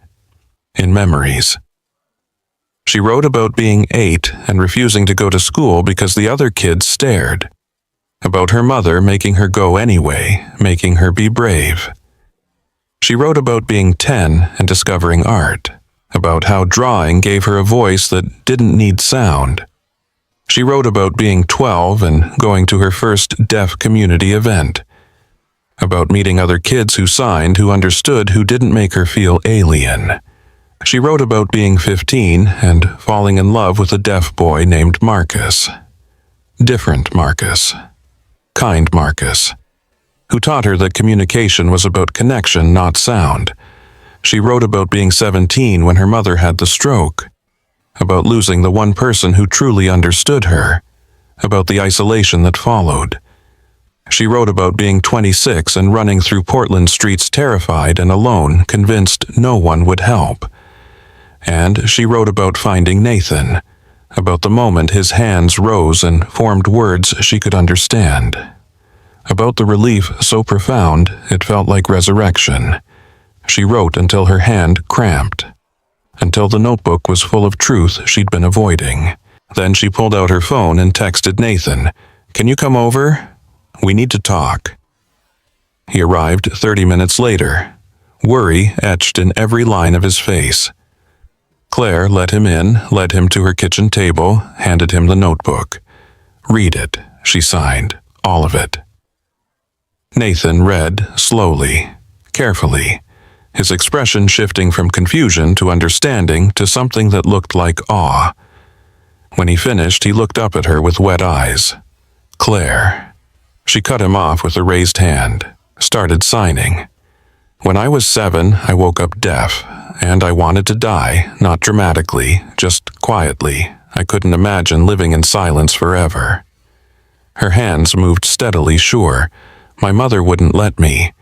in memories. She wrote about being 8 and refusing to go to school because the other kids stared. About her mother making her go anyway, making her be brave. She wrote about being 10 and discovering art, about how drawing gave her a voice that didn't need sound. She wrote about being 12 and going to her first deaf community event, about meeting other kids who signed, who understood, who didn't make her feel alien. She wrote about being 15 and falling in love with a deaf boy named Marcus. Different Marcus. Kind Marcus, who taught her that communication was about connection, not sound. She wrote about being 17 when her mother had the stroke, about losing the one person who truly understood her, about the isolation that followed. She wrote about being 26 and running through Portland streets terrified and alone, convinced no one would help. And she wrote about finding Nathan, about the moment his hands rose and formed words she could understand, about the relief so profound it felt like resurrection. She wrote until her hand cramped, until the notebook was full of truth she'd been avoiding. Then she pulled out her phone and texted Nathan, "Can you come over? We need to talk." He arrived 30 minutes later, worry etched in every line of his face. Claire let him in, led him to her kitchen table, handed him the notebook. "Read it," she signed, "all of it." Nathan read slowly, carefully, his expression shifting from confusion to understanding to something that looked like awe. When he finished, he looked up at her with wet eyes. "Claire." She cut him off with a raised hand, started signing. "When I was 7, I woke up deaf, and I wanted to die, not dramatically, just quietly. I couldn't imagine living in silence forever." Her hands moved steadily, sure. "My mother wouldn't let me.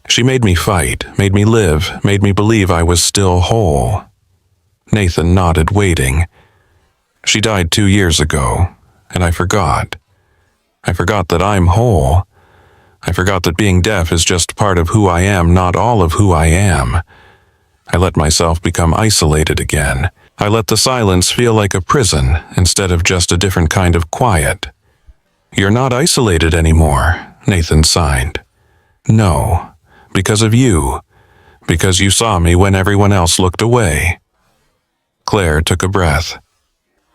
She made me fight, made me live, made me believe I was still whole." Nathan nodded, waiting. "She died 2 years ago, and I forgot. I forgot that I'm whole. I forgot that being deaf is just part of who I am, not all of who I am. I let myself become isolated again. I let the silence feel like a prison instead of just a different kind of quiet." "You're not isolated anymore," Nathan signed. "No, because of you. Because you saw me when everyone else looked away." Claire took a breath.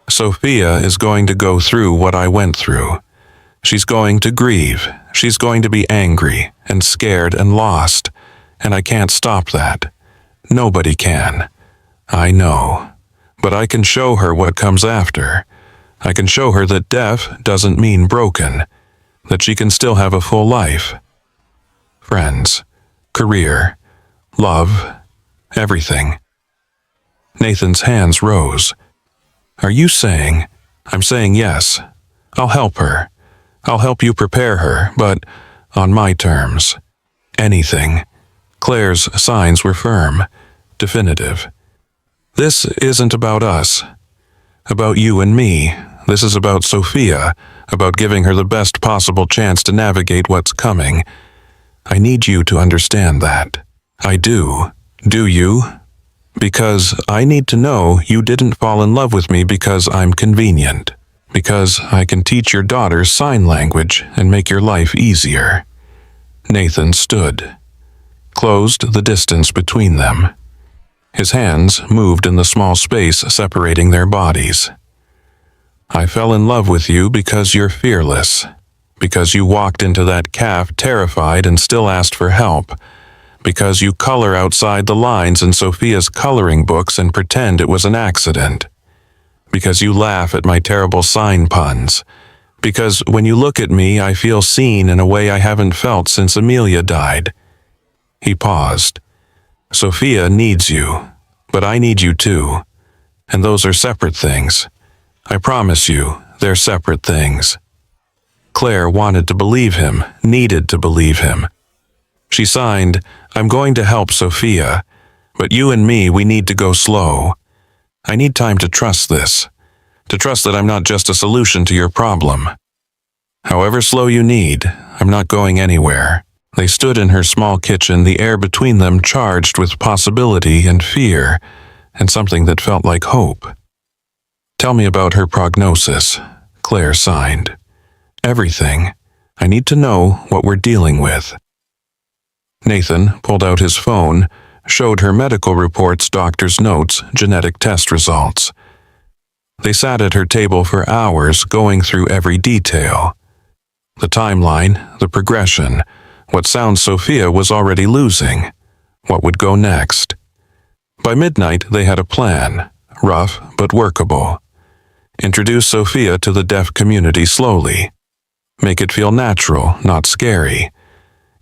"Sophia is going to go through what I went through. She's going to grieve. She's going to be angry and scared and lost, and I can't stop that. Nobody can. I know. But I can show her what comes after. I can show her that deaf doesn't mean broken, that she can still have a full life. Friends, career, love, everything." Nathan's hands rose. "Are you saying?" "I'm saying yes. I'll help her. I'll help you prepare her, but on my terms. Anything." Claire's signs were firm, definitive. "This isn't about us. About you and me. This is about Sophia, about giving her the best possible chance to navigate what's coming. I need you to understand that. I do. Do you? Because I need to know you didn't fall in love with me because I'm convenient. Because I can teach your daughter sign language and make your life easier." Nathan stood, closed the distance between them. His hands moved in the small space separating their bodies. "I fell in love with you because you're fearless, because you walked into that calf terrified and still asked for help, because you color outside the lines in Sophia's coloring books and pretend it was an accident, because you laugh at my terrible sign puns, because when you look at me I feel seen in a way I haven't felt since Amelia died." He paused. "Sophia needs you, but I need you too, and those are separate things. I promise you, they're separate things." Claire wanted to believe him, needed to believe him. She signed, "I'm going to help Sophia, but you and me, we need to go slow. I need time to trust this, to trust that I'm not just a solution to your problem. However slow you need, I'm not going anywhere. They stood in her small kitchen, the air between them charged with possibility and fear, and something that felt like hope. "Tell me about her prognosis," Claire signed. "Everything. I need to know what we're dealing with." Nathan pulled out his phone, showed her medical reports, doctor's notes, genetic test results. They sat at her table for hours, going through every detail. The timeline, the progression, what sounds Sophia was already losing. What would go next? By midnight, they had a plan, rough but workable. Introduce Sophia to the deaf community slowly. Make it feel natural, not scary.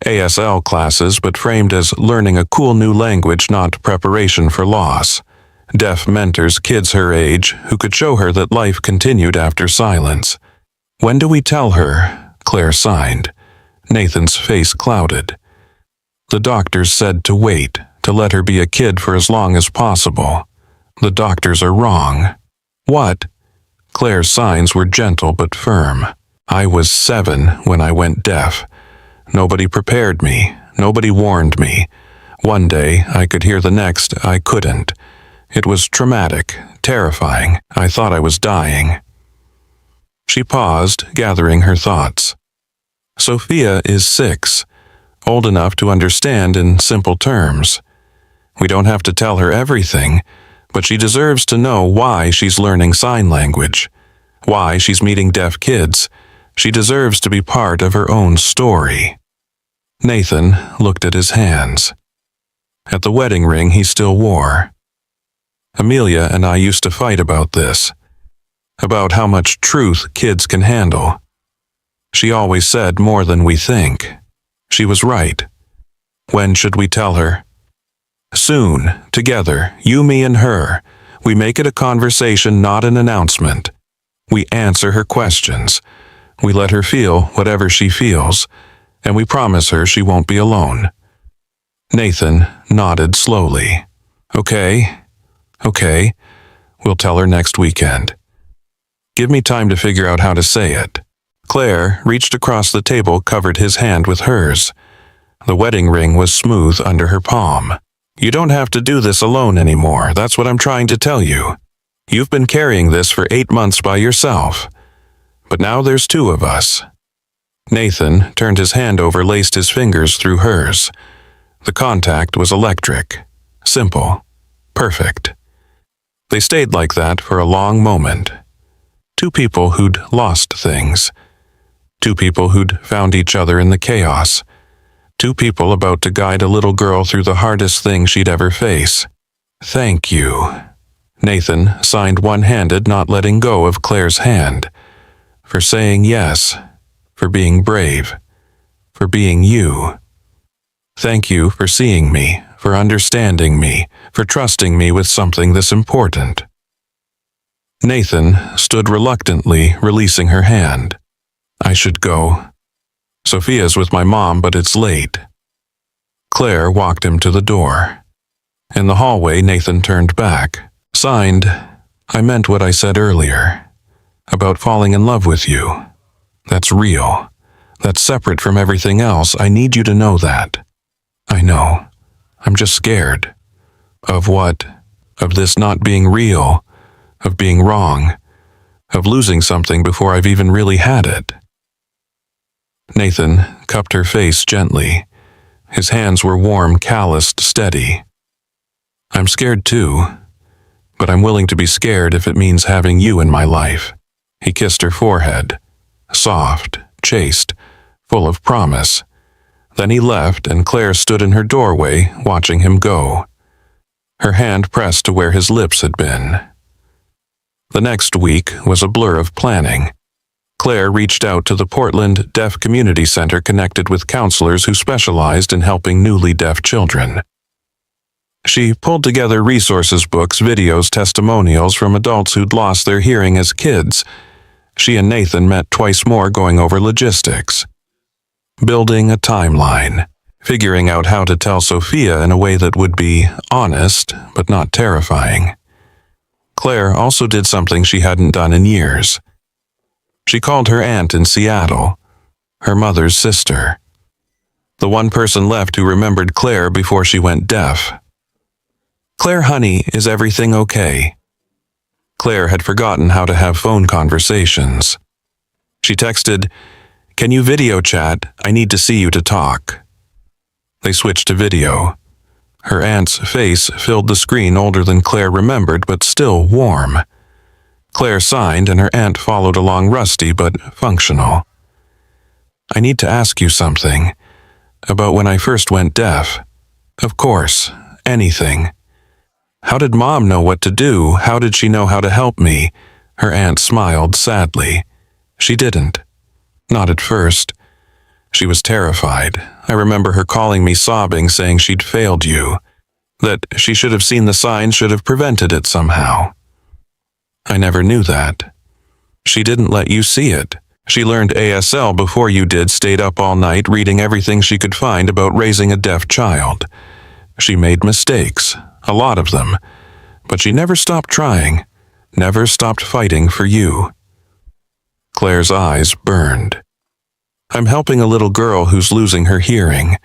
ASL classes, but framed as learning a cool new language, not preparation for loss. Deaf mentors, kids her age, who could show her that life continued after silence. "When do we tell her?" Claire signed. Nathan's face clouded. "The doctors said to wait, to let her be a kid for as long as possible. The doctors are wrong." "What?" Claire's signs were gentle but firm. "I was 7 when I went deaf. Nobody prepared me. Nobody warned me. One day I could hear, the next I couldn't. It was traumatic, terrifying. I thought I was dying." She paused, gathering her thoughts. "Sophia is 6, old enough to understand in simple terms. We don't have to tell her everything, but she deserves to know why she's learning sign language, why she's meeting deaf kids. She deserves to be part of her own story." Nathan looked at his hands. At the wedding ring he still wore. "Amelia and I used to fight about this, about how much truth kids can handle. She always said more than we think. She was right. When should we tell her?" "Soon, together, you, me, and her. We make it a conversation, not an announcement. We answer her questions. We let her feel whatever she feels, and we promise her she won't be alone." Nathan nodded slowly. Okay. We'll tell her next weekend. Give me time to figure out how to say it." Claire reached across the table, covered his hand with hers. The wedding ring was smooth under her palm. "You don't have to do this alone anymore. That's what I'm trying to tell you. You've been carrying this for 8 months by yourself. But now there's 2 of us." Nathan turned his hand over, laced his fingers through hers. The contact was electric, simple, perfect. They stayed like that for a long moment. 2 people who'd lost things. 2 people who'd found each other in the chaos. 2 people about to guide a little girl through the hardest thing she'd ever face. "Thank you." Nathan signed one-handed, not letting go of Claire's hand. "For saying yes. For being brave. For being you. Thank you for seeing me, for understanding me, for trusting me with something this important." Nathan stood reluctantly, releasing her hand. "I should go. Sophia's with my mom, but it's late." Claire walked him to the door. In the hallway, Nathan turned back. Signed, "I meant what I said earlier. About falling in love with you. That's real. That's separate from everything else. I need you to know that." "I know. I'm just scared." "Of what?" "Of this not being real. Of being wrong. Of losing something before I've even really had it." Nathan cupped her face gently. His hands were warm, calloused, steady. "I'm scared too, but I'm willing to be scared if it means having you in my life." He kissed her forehead, soft, chaste, full of promise. Then he left, and Claire stood in her doorway, watching him go. Her hand pressed to where his lips had been. The next week was a blur of planning. Claire reached out to the Portland Deaf Community Center, connected with counselors who specialized in helping newly deaf children. She pulled together resources, books, videos, testimonials from adults who'd lost their hearing as kids. She and Nathan met twice more, going over logistics. Building a timeline. Figuring out how to tell Sophia in a way that would be honest, but not terrifying. Claire also did something she hadn't done in years. She called her aunt in Seattle, her mother's sister. The one person left who remembered Claire before she went deaf. "Claire, honey, is everything okay?" Claire had forgotten how to have phone conversations. She texted, "Can you video chat? I need to see you to talk." They switched to video. Her aunt's face filled the screen older than Claire remembered, but still warm. Claire signed, and her aunt followed along, rusty but functional. "I need to ask you something. About when I first went deaf. Of course, anything. How did Mom know what to do? How did she know how to help me?" Her aunt smiled sadly. "She didn't. Not at first. She was terrified. I remember her calling me sobbing, saying she'd failed you. That she should have seen the signs, should have prevented it somehow. I never knew that. She didn't let you see it. She learned ASL before you did, stayed up all night reading everything she could find about raising a deaf child. She made mistakes, a lot of them, but she never stopped trying, never stopped fighting for you." Claire's eyes burned. "I'm helping a little girl who's losing her hearing,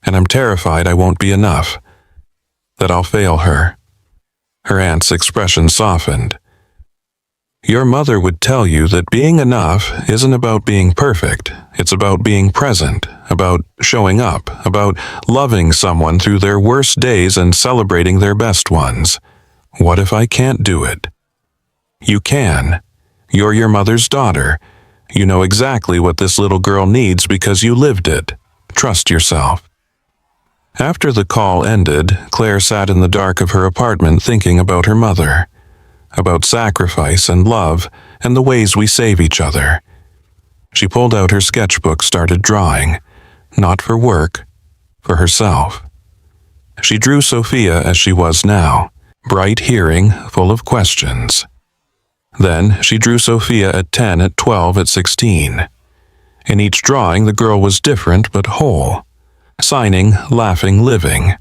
and I'm terrified I won't be enough, that I'll fail her." Her aunt's expression softened. "Your mother would tell you that being enough isn't about being perfect. It's about being present, about showing up, about loving someone through their worst days and celebrating their best ones. What if I can't do it? You can. You're your mother's daughter. You know exactly what this little girl needs because you lived it. Trust yourself." After the call ended, Claire sat in the dark of her apartment thinking about her mother, about sacrifice and love and the ways we save each other. She pulled out her sketchbook, started drawing, not for work, for herself. She drew Sophia as she was now, bright hearing, full of questions. Then she drew Sophia at 10, at 12, at 16. In each drawing, the girl was different but whole, signing, laughing, living.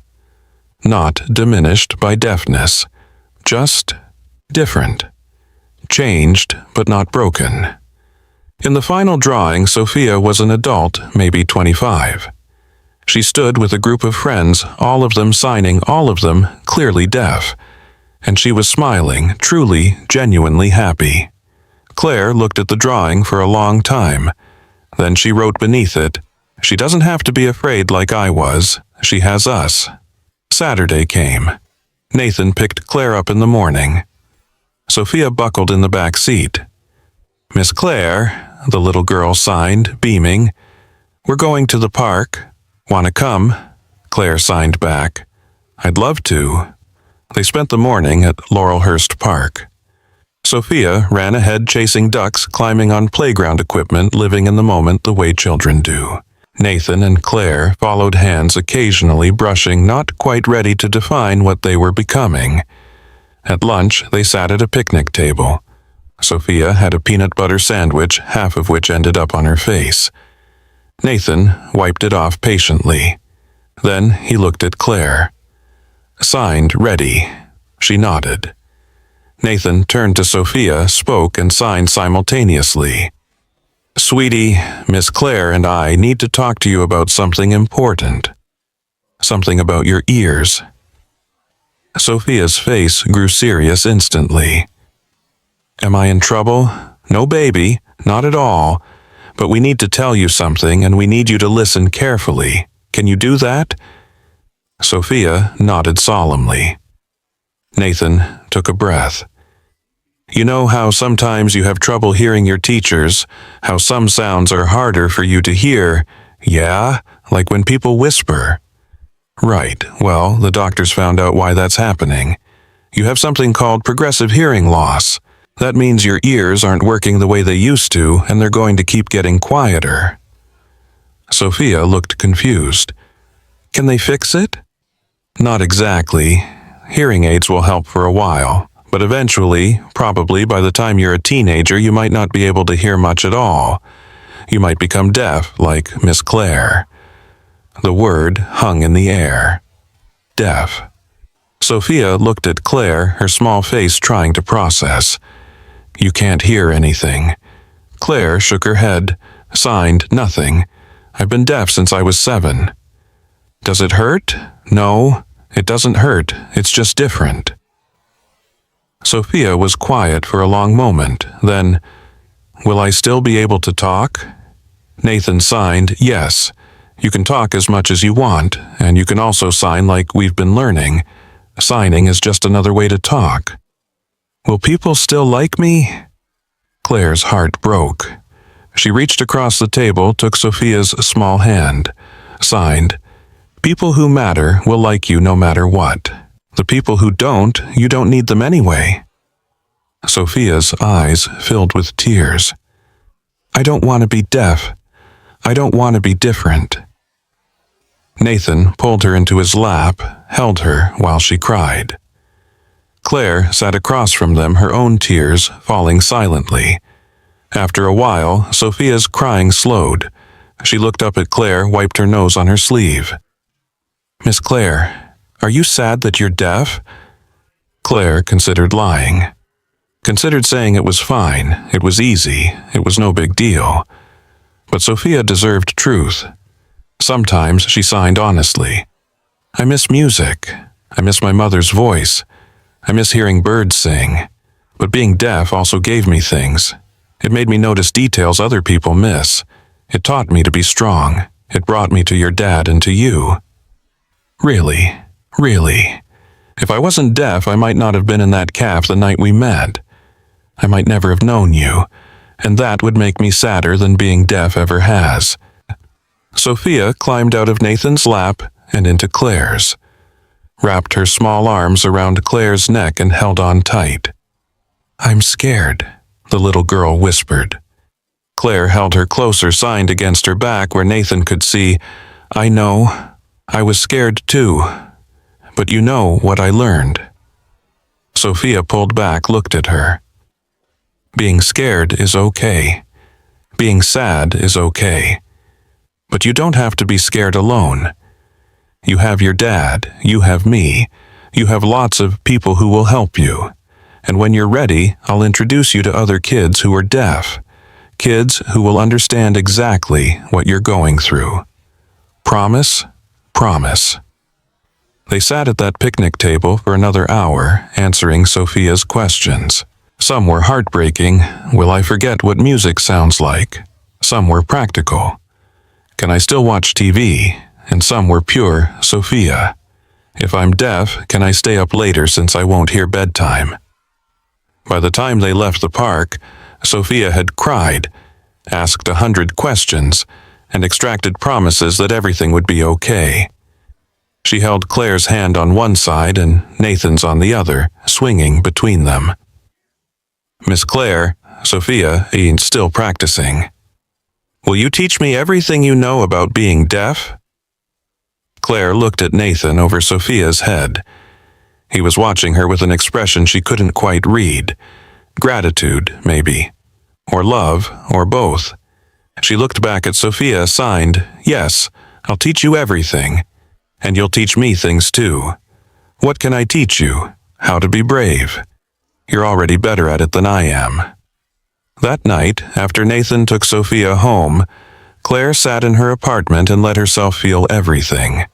Not diminished by deafness, just different. Changed but not broken. In the final drawing, Sophia was an adult, maybe 25. She stood with a group of friends, all of them signing, all of them clearly deaf. And she was smiling, truly, genuinely happy. Claire looked at the drawing for a long time. Then she wrote beneath it, "She doesn't have to be afraid like I was. She has us." Saturday came. Nathan picked Claire up in the morning. Sophia buckled in the back seat. "Miss Claire," the little girl signed, beaming. "We're going to the park. Want to come?" Claire signed back. "I'd love to." They spent the morning at Laurelhurst Park. Sophia ran ahead chasing ducks, climbing on playground equipment, living in the moment the way children do. Nathan and Claire followed hands occasionally, brushing, not quite ready to define what they were becoming. At lunch, they sat at a picnic table. Sophia had a peanut butter sandwich, half of which ended up on her face. Nathan wiped it off patiently. Then he looked at Claire. Signed, ready. She nodded. Nathan turned to Sophia, spoke, and signed simultaneously. "Sweetie, Miss Claire and I need to talk to you about something important. Something about your ears." Sophia's face grew serious instantly. "Am I in trouble? No, baby, not at all. But we need to tell you something, and we need you to listen carefully. Can you do that?" Sophia nodded solemnly. Nathan took a breath. "You know how sometimes you have trouble hearing your teachers, how some sounds are harder for you to hear, yeah, like when people whisper." "Right, well, the doctors found out why that's happening. You have something called progressive hearing loss. That means your ears aren't working the way they used to, and they're going to keep getting quieter." Sophia looked confused. "Can they fix it?" "Not exactly. Hearing aids will help for a while, but eventually, probably by the time you're a teenager, you might not be able to hear much at all. You might become deaf, like Miss Claire." The word hung in the air. Deaf. Sophia looked at Claire, her small face trying to process. "You can't hear anything." Claire shook her head, signed nothing. I've been deaf since I was 7. Does it hurt? No, it doesn't hurt. It's just different. Sophia was quiet for a long moment. Then, will I still be able to talk? Nathan signed, yes. You can talk as much as you want, and you can also sign like we've been learning. Signing is just another way to talk. Will people still like me? Claire's heart broke. She reached across the table, took Sophia's small hand, signed, people who matter will like you no matter what. The people who don't, you don't need them anyway. Sophia's eyes filled with tears. I don't want to be deaf. I don't want to be different. Nathan pulled her into his lap, held her while she cried. Claire sat across from them, her own tears falling silently. After a while, Sophia's crying slowed. She looked up at Claire, wiped her nose on her sleeve. Miss Claire, are you sad that you're deaf? Claire considered lying. Considered saying it was fine, it was easy, it was no big deal. But Sophia deserved truth. Sometimes she signed honestly. I miss music. I miss my mother's voice. I miss hearing birds sing. But being deaf also gave me things. It made me notice details other people miss. It taught me to be strong. It brought me to your dad and to you. Really, really. If I wasn't deaf, I might not have been in that caf the night we met. I might never have known you, and that would make me sadder than being deaf ever has. Sophia climbed out of Nathan's lap and into Claire's, wrapped her small arms around Claire's neck and held on tight. I'm scared, the little girl whispered. Claire held her closer, signed against her back where Nathan could see, I know, I was scared too, but you know what I learned. Sophia pulled back, looked at her. Being scared is okay. Being sad is okay. But you don't have to be scared alone. You have your dad, you have me, you have lots of people who will help you. And when you're ready, I'll introduce you to other kids who are deaf. Kids who will understand exactly what you're going through. Promise? Promise. They sat at that picnic table for another hour, answering Sophia's questions. Some were heartbreaking. Will I forget what music sounds like? Some were practical. Can I still watch TV? And some were pure, Sophia. If I'm deaf, can I stay up later since I won't hear bedtime? By the time they left the park, Sophia had cried, asked 100 questions, and extracted promises that everything would be okay. She held Claire's hand on one side and Nathan's on the other, swinging between them. Miss Claire, Sophia ain't still practicing. Will you teach me everything you know about being deaf? Claire looked at Nathan over Sophia's head. He was watching her with an expression she couldn't quite read. Gratitude, maybe. Or love, or both. She looked back at Sophia, signed, yes, I'll teach you everything. And you'll teach me things too. What can I teach you? How to be brave. You're already better at it than I am. That night, after Nathan took Sophia home, Claire sat in her apartment and let herself feel everything.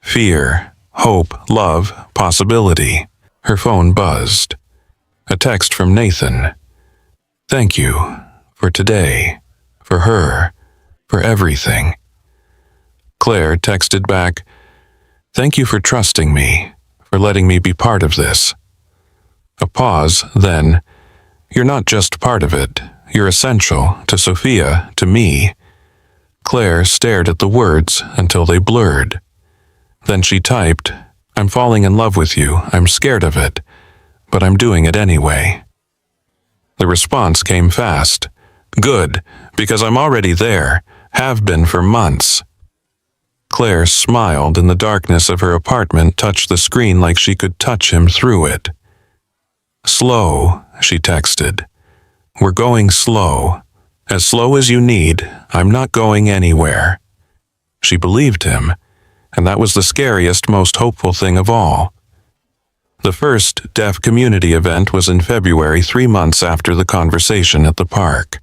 Fear, hope, love, possibility. Her phone buzzed. A text from Nathan. Thank you for today, for her, for everything. Claire texted back, thank you for trusting me, for letting me be part of this. A pause, then, you're not just part of it, you're essential to Sophia, to me. Claire stared at the words until they blurred. Then she typed, I'm falling in love with you, I'm scared of it, but I'm doing it anyway. The response came fast. Good, because I'm already there, have been for months. Claire smiled, and the darkness of her apartment touched the screen like she could touch him through it. Slow, she texted. We're going slow. As slow as you need, I'm not going anywhere. She believed him, and that was the scariest, most hopeful thing of all. The first deaf community event was in February, 3 months after the conversation at the park.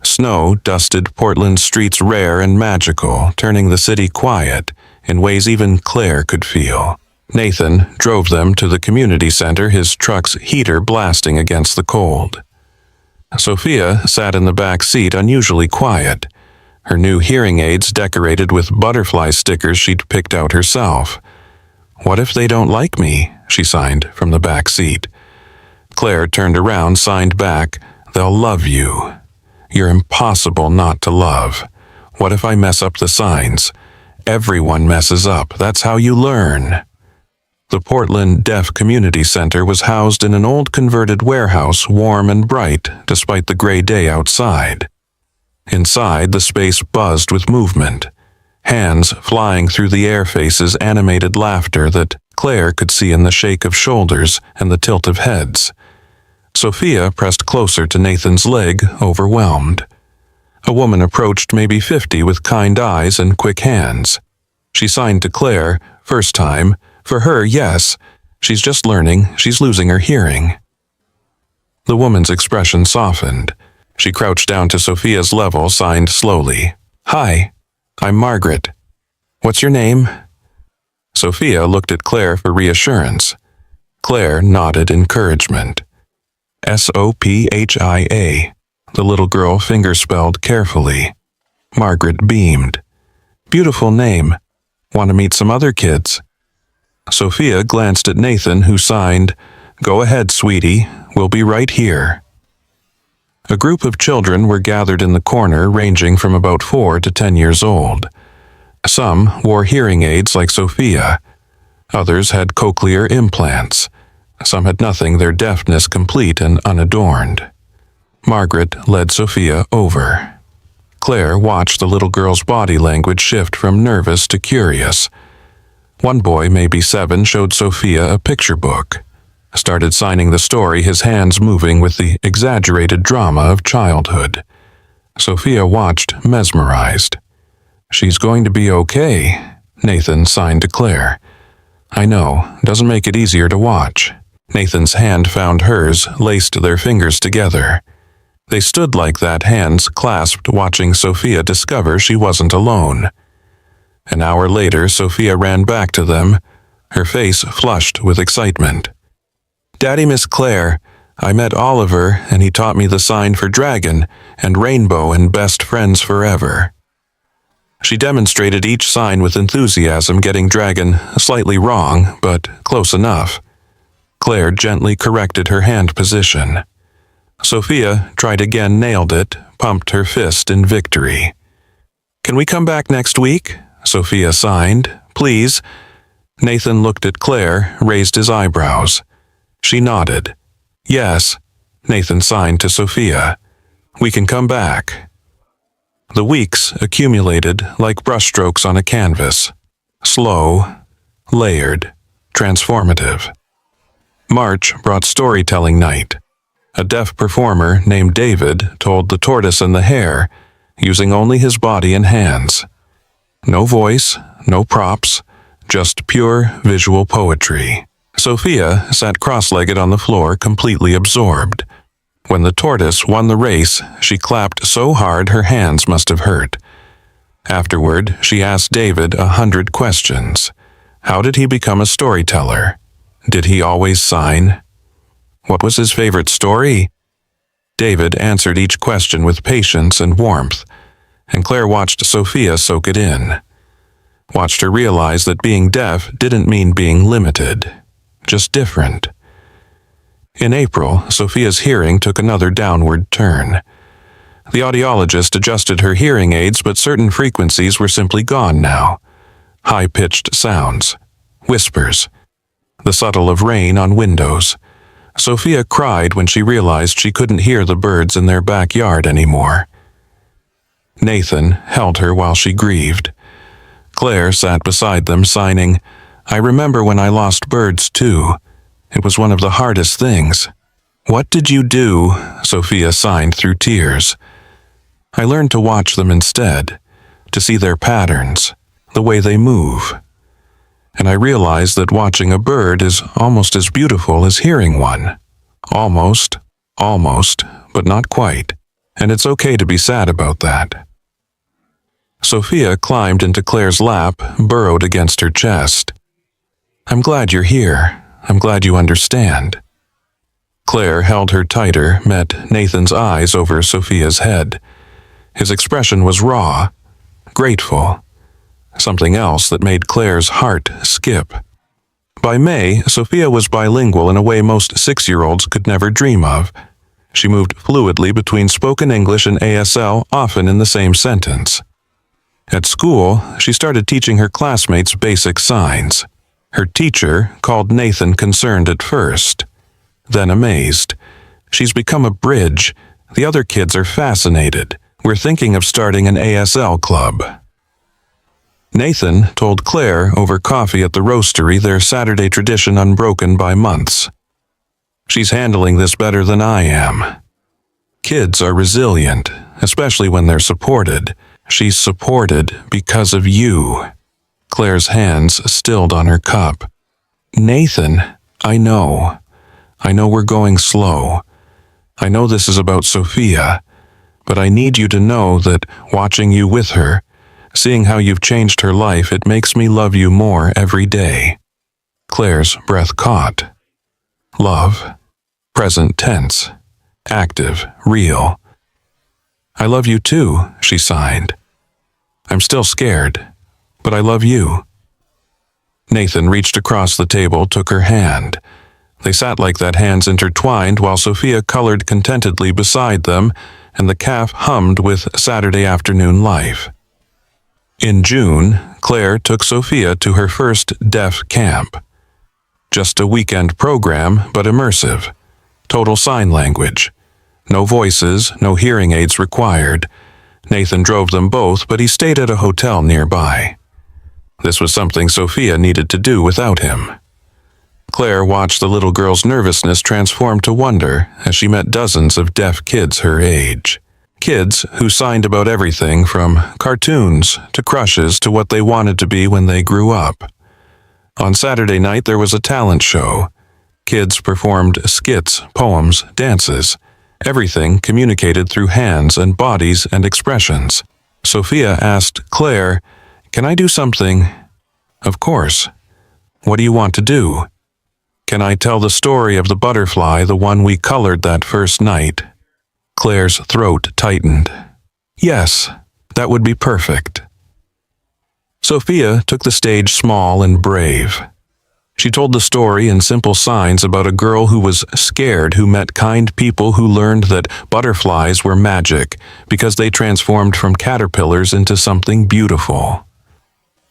Snow dusted Portland's streets rare and magical, turning the city quiet in ways even Claire could feel. Nathan drove them to the community center, his truck's heater blasting against the cold. Sophia sat in the back seat, unusually quiet, her new hearing aids decorated with butterfly stickers she'd picked out herself. "What if they don't like me?" she signed from the back seat. Claire turned around, signed back, "They'll love you. You're impossible not to love. What if I mess up the signs? Everyone messes up. That's how you learn." The Portland Deaf Community Center was housed in an old converted warehouse, warm and bright despite the gray day outside. Inside, the space buzzed with movement. Hands flying through the air, faces animated laughter that Claire could see in the shake of shoulders and the tilt of heads. Sophia pressed closer to Nathan's leg, overwhelmed. A woman approached, maybe 50, with kind eyes and quick hands. She signed to Claire, first time. For her, yes. She's just learning. She's losing her hearing. The woman's expression softened. She crouched down to Sophia's level, signed slowly. "Hi, I'm Margaret. What's your name?" Sophia looked at Claire for reassurance. Claire nodded encouragement. "Sophia," the little girl fingerspelled carefully. Margaret beamed. "Beautiful name. Want to meet some other kids?" Sophia glanced at Nathan, who signed, "Go ahead, sweetie. We'll be right here." A group of children were gathered in the corner, ranging from about 4 to 10 years old. Some wore hearing aids like Sophia. Others had cochlear implants. Some had nothing, their deafness complete and unadorned. Margaret led Sophia over. Claire watched the little girl's body language shift from nervous to curious. One boy, maybe 7, showed Sophia a picture book. Started signing the story, his hands moving with the exaggerated drama of childhood. Sophia watched, mesmerized. "She's going to be okay," Nathan signed to Claire. "I know, doesn't make it easier to watch." Nathan's hand found hers, laced their fingers together. They stood like that, hands clasped, watching Sophia discover she wasn't alone. An hour later, Sophia ran back to them, her face flushed with excitement. "Daddy, Miss Claire, I met Oliver and he taught me the sign for dragon and rainbow and best friends forever." She demonstrated each sign with enthusiasm, getting dragon slightly wrong, but close enough. Claire gently corrected her hand position. Sophia tried again, nailed it, pumped her fist in victory. "Can we come back next week?" Sophia signed. "Please." Nathan looked at Claire, raised his eyebrows. She nodded. "Yes." Nathan signed to Sophia. "We can come back." The weeks accumulated like brushstrokes on a canvas. Slow, layered, transformative. March brought storytelling night. A deaf performer named David told The Tortoise and the Hare, using only his body and hands. No voice, no props, just pure visual poetry. Sophia sat cross-legged on the floor, completely absorbed. When the tortoise won the race, she clapped so hard her hands must have hurt. Afterward, she asked David 100 questions. How did he become a storyteller? Did he always sign? What was his favorite story? David answered each question with patience and warmth, and Claire watched Sophia soak it in. Watched her realize that being deaf didn't mean being limited, just different. In April, Sophia's hearing took another downward turn. The audiologist adjusted her hearing aids, but certain frequencies were simply gone now. High-pitched sounds, whispers, the subtle of rain on windows. Sophia cried when she realized she couldn't hear the birds in their backyard anymore. Nathan held her while she grieved. Claire sat beside them, signing, "I remember when I lost birds too. It was one of the hardest things." "What did you do?" Sophia signed through tears. "I learned to watch them instead, to see their patterns, the way they move. And I realized that watching a bird is almost as beautiful as hearing one. Almost, but not quite. and it's okay to be sad about that. Sophia climbed into Claire's lap, burrowed against her chest. I'm glad you're here. I'm glad you understand. Claire held her tighter, met Nathan's eyes over Sophia's head. His expression was raw, grateful, something else that made Claire's heart skip. By May, Sophia was bilingual in a way most 6-year-olds could never dream of. She moved fluidly between spoken English and ASL, often in the same sentence. At school, she started teaching her classmates basic signs. Her teacher called Nathan concerned at first, then amazed. She's become a bridge. The other kids are fascinated. We're thinking of starting an ASL club. Nathan told Claire over coffee at the roastery, their Saturday tradition unbroken by months. She's handling this better than I am. Kids are resilient, especially when they're supported. She's supported because of you. Claire's hands stilled on her cup. Nathan, I know we're going slow. I know this is about Sophia, but I need you to know that watching you with her, seeing how you've changed her life, it makes me love you more every day. Claire's breath caught. Love. Present tense. Active. Real. I love you too, she signed. I'm still scared, but I love you. Nathan reached across the table, took her hand. They sat like that, hands intertwined, while Sophia colored contentedly beside them, and the cafe hummed with Saturday afternoon life. In June, Claire took Sophia to her first deaf camp. Just a weekend program, but immersive. Total sign language. No voices, no hearing aids required. Nathan drove them both, but he stayed at a hotel nearby. This was something Sophia needed to do without him. Claire watched the little girl's nervousness transform to wonder as she met dozens of deaf kids her age. Kids who signed about everything from cartoons to crushes to what they wanted to be when they grew up. On Saturday night there was a talent show. Kids performed skits, poems, dances. Everything communicated through hands and bodies and expressions. Sophia asked Claire, "Can I do something?" "Of course. What do you want to do?" "Can I tell the story of the butterfly, the one we colored that first night?" Claire's throat tightened. "Yes, that would be perfect." Sophia took the stage small and brave. She told the story in simple signs about a girl who was scared, who met kind people, who learned that butterflies were magic because they transformed from caterpillars into something beautiful.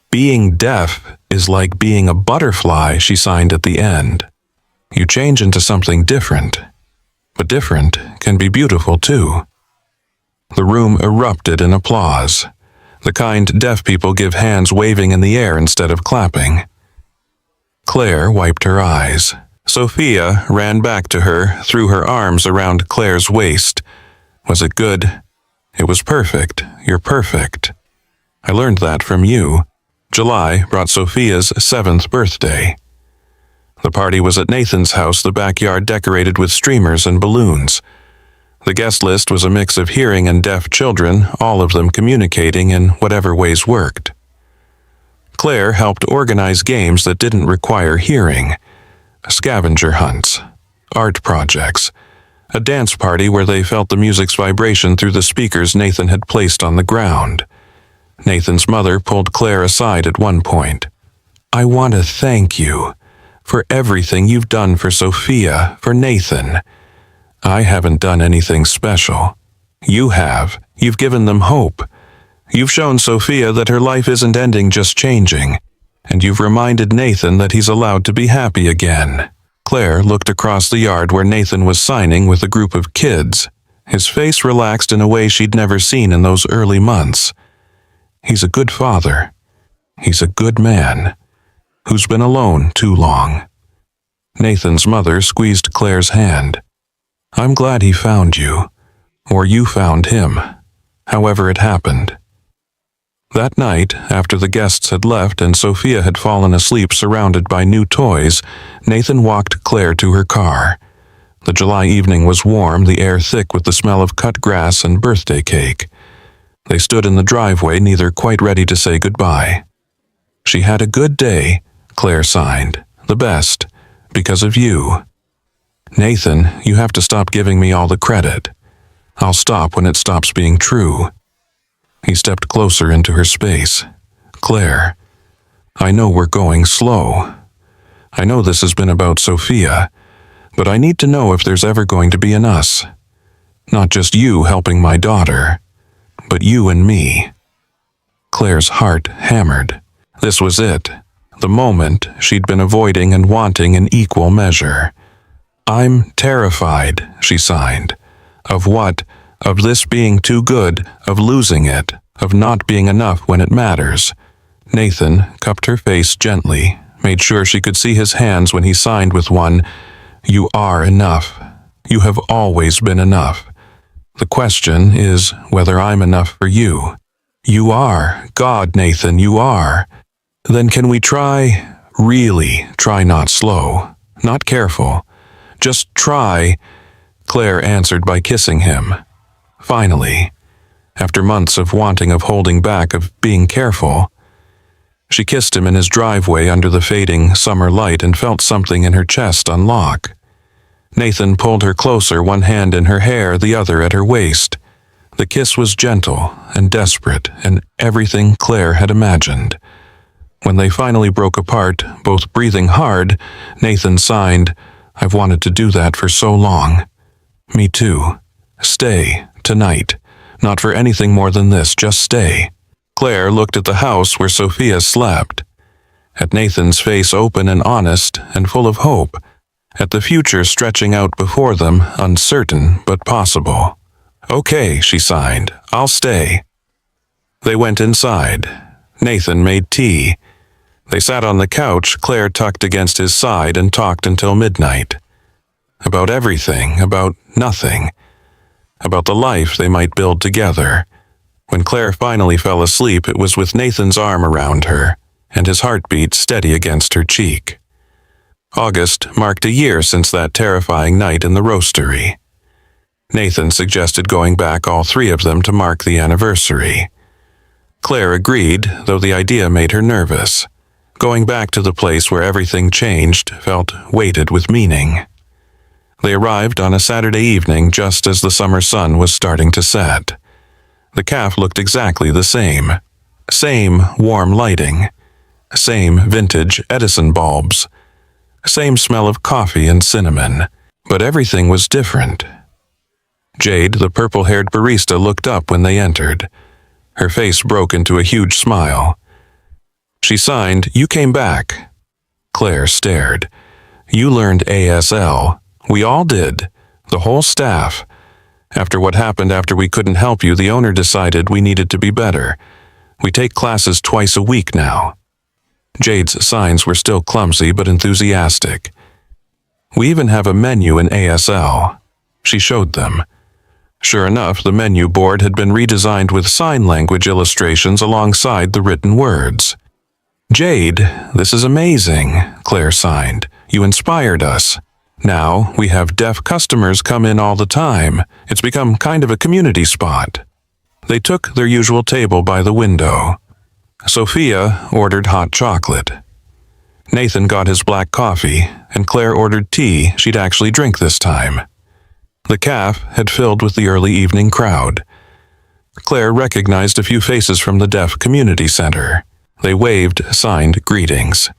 Being deaf is like being a butterfly, she signed at the end. You change into something different, but different can be beautiful too. The room erupted in applause. The kind deaf people give hands waving in the air instead of clapping. Claire wiped her eyes. Sophia ran back to her, threw her arms around Claire's waist. "Was it good?" "It was perfect. You're perfect. I learned that from you." July brought Sophia's 7th birthday. The party was at Nathan's house, the backyard decorated with streamers and balloons. The guest list was a mix of hearing and deaf children, all of them communicating in whatever ways worked. Claire helped organize games that didn't require hearing. Scavenger hunts, art projects, a dance party where they felt the music's vibration through the speakers Nathan had placed on the ground. Nathan's mother pulled Claire aside at one point. "I want to thank you for everything you've done for Sophia, for Nathan. I haven't done anything special. You have. You've given them hope. You've shown Sophia that her life isn't ending, just changing. And you've reminded Nathan that he's allowed to be happy again." Claire looked across the yard where Nathan was signing with a group of kids. His face relaxed in a way she'd never seen in those early months. He's a good father. He's a good man, who's been alone too long. Nathan's mother squeezed Claire's hand. "I'm glad he found you, or you found him, however it happened." That night, after the guests had left and Sophia had fallen asleep surrounded by new toys, Nathan walked Claire to her car. The July evening was warm, the air thick with the smell of cut grass and birthday cake. They stood in the driveway, neither quite ready to say goodbye. "She had a good day," Claire signed. "The best, because of you." "Nathan, you have to stop giving me all the credit. I'll stop when it stops being true." He stepped closer into her space. "Claire, I know we're going slow. I know this has been about Sophia, but I need to know if there's ever going to be an us. Not just you helping my daughter, but you and me." Claire's heart hammered. This was it, the moment she'd been avoiding and wanting in equal measure. "I'm terrified," she signed. "Of what? Of this being too good, of losing it, of not being enough when it matters." Nathan cupped her face gently, made sure she could see his hands when he signed with one. "You are enough. You have always been enough. The question is whether I'm enough for you." "You are. God, Nathan, you are." "Then can we really try not slow, not careful. Just try." Claire answered by kissing him. Finally, after months of wanting, of holding back, of being careful. She kissed him in his driveway under the fading summer light and felt something in her chest unlock. Nathan pulled her closer, one hand in her hair, the other at her waist. The kiss was gentle and desperate and everything Claire had imagined. When they finally broke apart, both breathing hard, Nathan signed, "I've wanted to do that for so long." "Me too. Stay, tonight. Not for anything more than this, just stay." Claire looked at the house where Sophia slept, at Nathan's face open and honest and full of hope, at the future stretching out before them, uncertain but possible. "Okay," she signed, "I'll stay." They went inside. Nathan made tea. They sat on the couch, Claire tucked against his side, and talked until midnight. About everything, about nothing. About the life they might build together. When Claire finally fell asleep, it was with Nathan's arm around her, and his heartbeat steady against her cheek. August marked a year since that terrifying night in the roastery. Nathan suggested going back, all three of them, to mark the anniversary. Claire agreed, though the idea made her nervous. Going back to the place where everything changed felt weighted with meaning. They arrived on a Saturday evening just as the summer sun was starting to set. The cafe looked exactly the same. Same warm lighting. Same vintage Edison bulbs. Same smell of coffee and cinnamon. But everything was different. Jade, the purple-haired barista, looked up when they entered. Her face broke into a huge smile. She signed, "You came back." Claire stared. "You learned ASL. We all did. The whole staff. After what happened after we couldn't help you, the owner decided we needed to be better. We take classes twice a week now." Jade's signs were still clumsy but enthusiastic. "We even have a menu in ASL." She showed them. Sure enough, the menu board had been redesigned with sign language illustrations alongside the written words. "Jade, this is amazing," Claire signed. "You inspired us. Now we have deaf customers come in all the time. It's become kind of a community spot." They took their usual table by the window. Sophia ordered hot chocolate. Nathan got his black coffee, and Claire ordered tea she'd actually drink this time. The cafe had filled with the early evening crowd. Claire recognized a few faces from the deaf community center. They waved, signed greetings.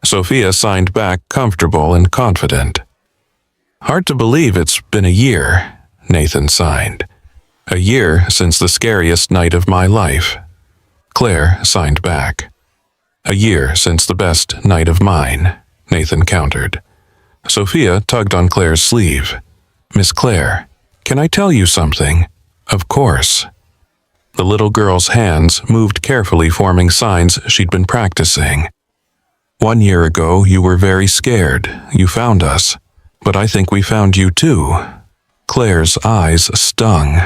Sophia signed back, comfortable and confident. "Hard to believe it's been a year," Nathan signed. "A year since the scariest night of my life." Claire signed back. "A year since the best night of mine," Nathan countered. Sophia tugged on Claire's sleeve. "Miss Claire, can I tell you something?" "Of course." The little girl's hands moved carefully, forming signs she'd been practicing. "1 year ago, you were very scared. You found us. But I think we found you too." Claire's eyes stung.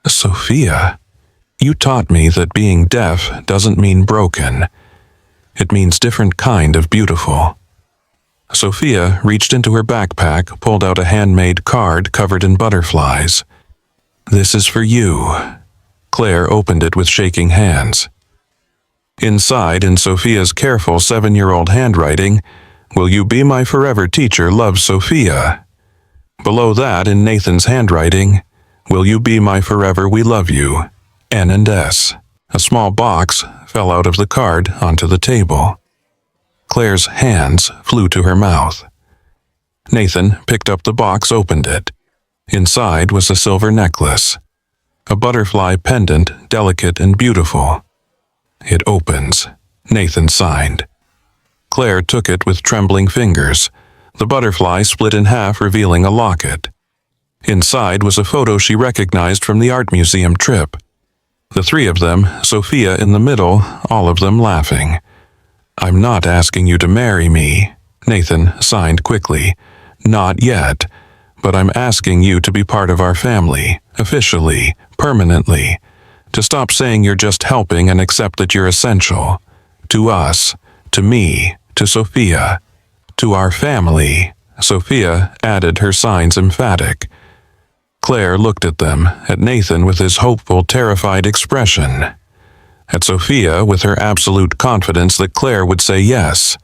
"Sophia, you taught me that being deaf doesn't mean broken. It means different kind of beautiful." Sophia reached into her backpack, pulled out a handmade card covered in butterflies. "This is for you." Claire opened it with shaking hands. Inside, in Sophia's careful 7-year-old handwriting, "Will you be my forever teacher, love, Sophia." Below that, in Nathan's handwriting, "Will you be my forever, we love you, N and S." A small box fell out of the card onto the table. Claire's hands flew to her mouth. Nathan picked up the box, opened it. Inside was a silver necklace. A butterfly pendant, delicate and beautiful. "It opens," Nathan signed. Claire took it with trembling fingers. The butterfly split in half, revealing a locket. Inside was a photo she recognized from the art museum trip. The three of them, Sophia in the middle, all of them laughing. "I'm not asking you to marry me," Nathan signed quickly. "Not yet, but I'm asking you to be part of our family, officially, permanently. To stop saying you're just helping and accept that you're essential. To us, to me, to Sophia, to our family." Sophia added her signs emphatic. Claire looked at them, at Nathan with his hopeful, terrified expression, at Sophia with her absolute confidence that Claire would say yes,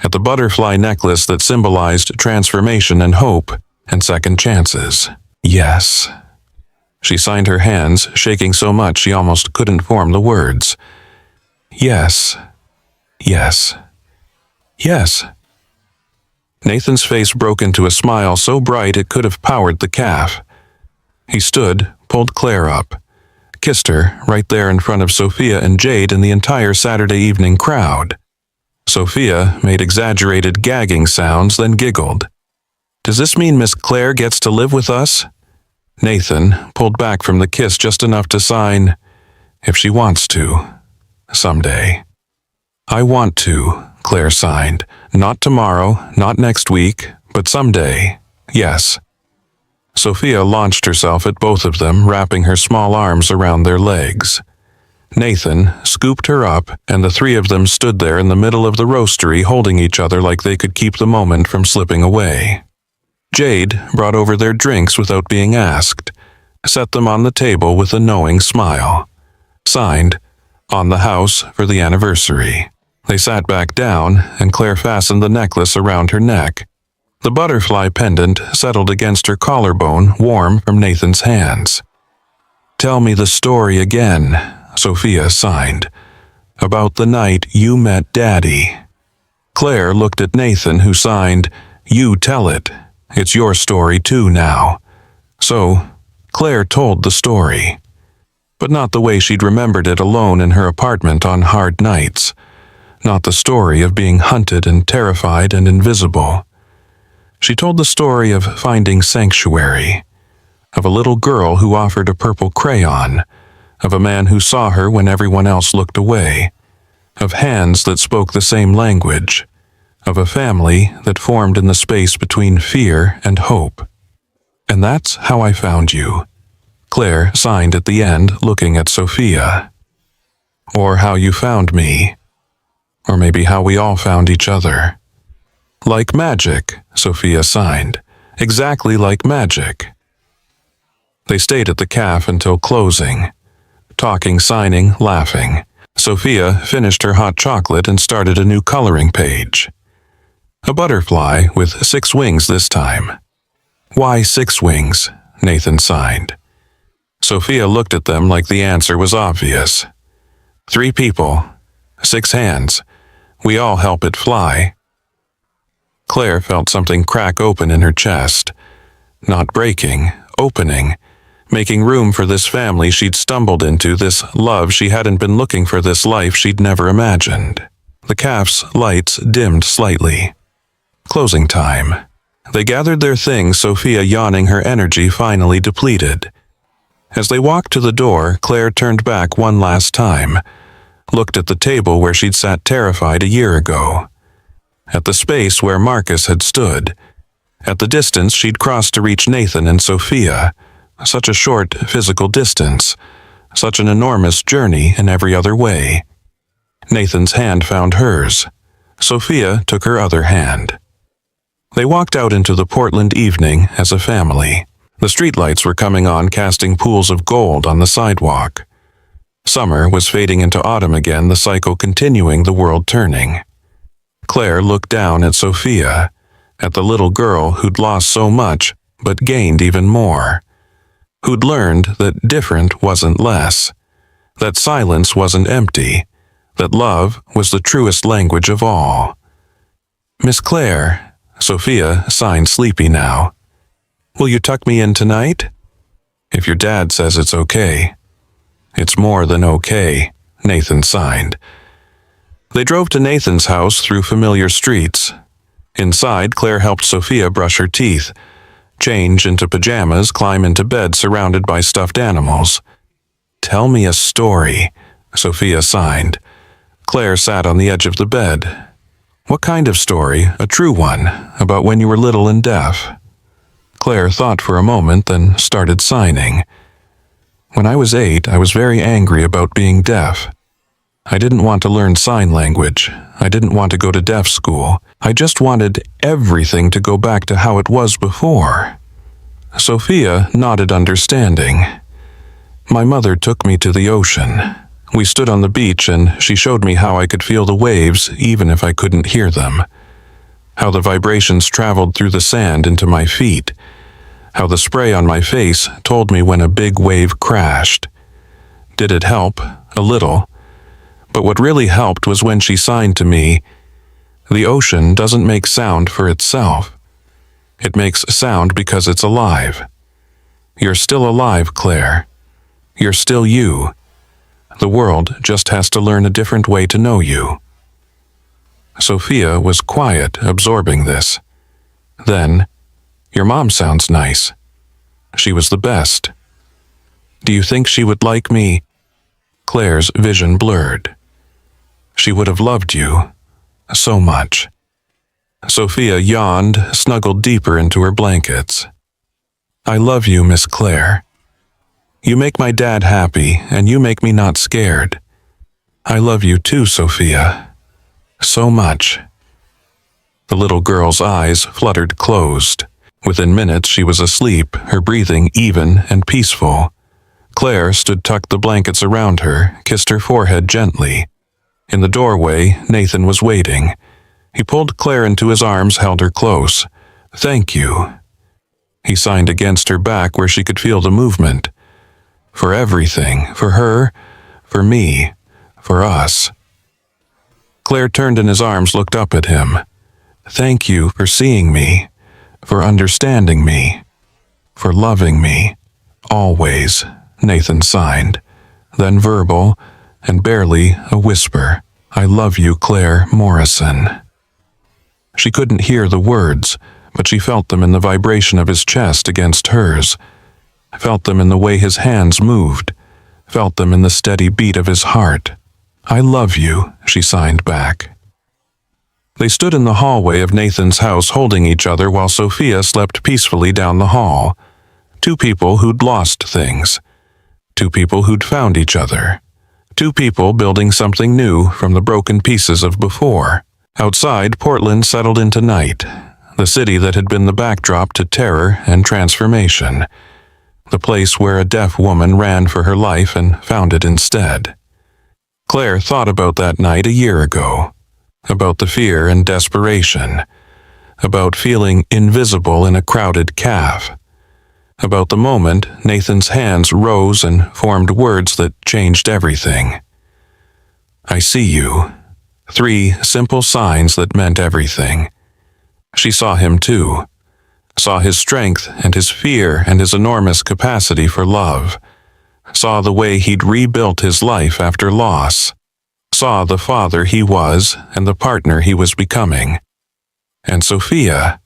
at the butterfly necklace that symbolized transformation and hope and second chances. Yes. She signed her hands, shaking so much she almost couldn't form the words. Yes. Yes. Yes. Nathan's face broke into a smile so bright it could have powered the calf. He stood, pulled Claire up, kissed her right there in front of Sophia and Jade and the entire Saturday evening crowd. Sophia made exaggerated gagging sounds, then giggled. "Does this mean Miss Claire gets to live with us?" Nathan pulled back from the kiss just enough to sign, "If she wants to. Someday." "I want to," Claire signed. "Not tomorrow, not next week, but someday. Yes." Sophia launched herself at both of them, wrapping her small arms around their legs. Nathan scooped her up, and the three of them stood there in the middle of the roastery holding each other like they could keep the moment from slipping away. Jade brought over their drinks without being asked, set them on the table with a knowing smile. Signed, "On the house for the anniversary." They sat back down, and Claire fastened the necklace around her neck. The butterfly pendant settled against her collarbone, warm from Nathan's hands. "Tell me the story again," Sophia signed. "About the night you met Daddy." Claire looked at Nathan, who signed, "You tell it. It's your story too now." So, Claire told the story. But not the way she'd remembered it alone in her apartment on hard nights. Not the story of being hunted and terrified and invisible. She told the story of finding sanctuary, of a little girl who offered a purple crayon, of a man who saw her when everyone else looked away, of hands that spoke the same language, of a family that formed in the space between fear and hope. "And that's how I found you," Claire signed at the end, looking at Sophia. "Or how you found me. Or maybe how we all found each other." "Like magic," Sophia signed. "Exactly like magic." They stayed at the cafe until closing. Talking, signing, laughing. Sophia finished her hot chocolate and started a new coloring page. A butterfly with 6 wings this time. "Why 6 wings?" Nathan signed. Sophia looked at them like the answer was obvious. 3 people, 6 hands. We all help it fly. Claire felt something crack open in her chest. Not breaking, opening, making room for this family she'd stumbled into, this love she hadn't been looking for, this life she'd never imagined. The cafe's lights dimmed slightly. Closing time. They gathered their things, Sophia yawning, her energy finally depleted. As they walked to the door, Claire turned back one last time, looked at the table where she'd sat terrified a year ago, at the space where Marcus had stood, at the distance she'd crossed to reach Nathan and Sophia. Such a short physical distance, such an enormous journey in every other way. Nathan's hand found hers. Sophia took her other hand. They walked out into the Portland evening as a family. The streetlights were coming on, casting pools of gold on the sidewalk. Summer was fading into autumn again, the cycle continuing, the world turning. Claire looked down at Sophia, at the little girl who'd lost so much but gained even more, who'd learned that different wasn't less, that silence wasn't empty, that love was the truest language of all. "Miss Claire," Sophia signed, sleepy now. "Will you tuck me in tonight?" "If your dad says it's okay." "It's more than okay," Nathan signed. They drove to Nathan's house through familiar streets. Inside, Claire helped Sophia brush her teeth, change into pajamas, climb into bed surrounded by stuffed animals. "Tell me a story," Sophia signed. Claire sat on the edge of the bed. "What kind of story? A true one, about when you were little and deaf?" Claire thought for a moment, then started signing. "When I was 8, I was very angry about being deaf. I didn't want to learn sign language. I didn't want to go to deaf school. I just wanted everything to go back to how it was before." Sophia nodded, understanding. "My mother took me to the ocean. We stood on the beach and she showed me how I could feel the waves even if I couldn't hear them. How the vibrations traveled through the sand into my feet. How the spray on my face told me when a big wave crashed. Did it help? A little. But what really helped was when she signed to me, 'The ocean doesn't make sound for itself. It makes sound because it's alive. You're still alive, Claire. You're still you. The world just has to learn a different way to know you.'" Sophia was quiet, absorbing this. Then, "Your mom sounds nice. She was the best. Do you think she would like me?" Claire's vision blurred. "She would have loved you. So much." Sophia yawned, snuggled deeper into her blankets. "I love you, Miss Claire. You make my dad happy, and you make me not scared. I love you too, Sophia. So much." The little girl's eyes fluttered closed. Within minutes she was asleep, her breathing even and peaceful. Claire stood, tucked the blankets around her, kissed her forehead gently. In the doorway, Nathan was waiting. He pulled Claire into his arms, held her close. "Thank you." He signed against her back where she could feel the movement. "For everything, for her, for me, for us." Claire turned in his arms, looked up at him. "Thank you for seeing me, for understanding me, for loving me, always," Nathan signed. Then verbal, and barely a whisper, "I love you, Claire Morrison." She couldn't hear the words, but she felt them in the vibration of his chest against hers, felt them in the way his hands moved, felt them in the steady beat of his heart. "I love you," she signed back. They stood in the hallway of Nathan's house holding each other while Sophia slept peacefully down the hall. Two people who'd lost things. Two people who'd found each other. Two people building something new from the broken pieces of before. Outside, Portland settled into night, the city that had been the backdrop to terror and transformation, the place where a deaf woman ran for her life and found it instead. Claire thought about that night a year ago, about the fear and desperation, about feeling invisible in a crowded caf, about the moment Nathan's hands rose and formed words that changed everything. "I see you." 3 simple signs that meant everything. She saw him too, saw his strength and his fear and his enormous capacity for love, saw the way he'd rebuilt his life after loss, saw the father he was and the partner he was becoming. And Sophia,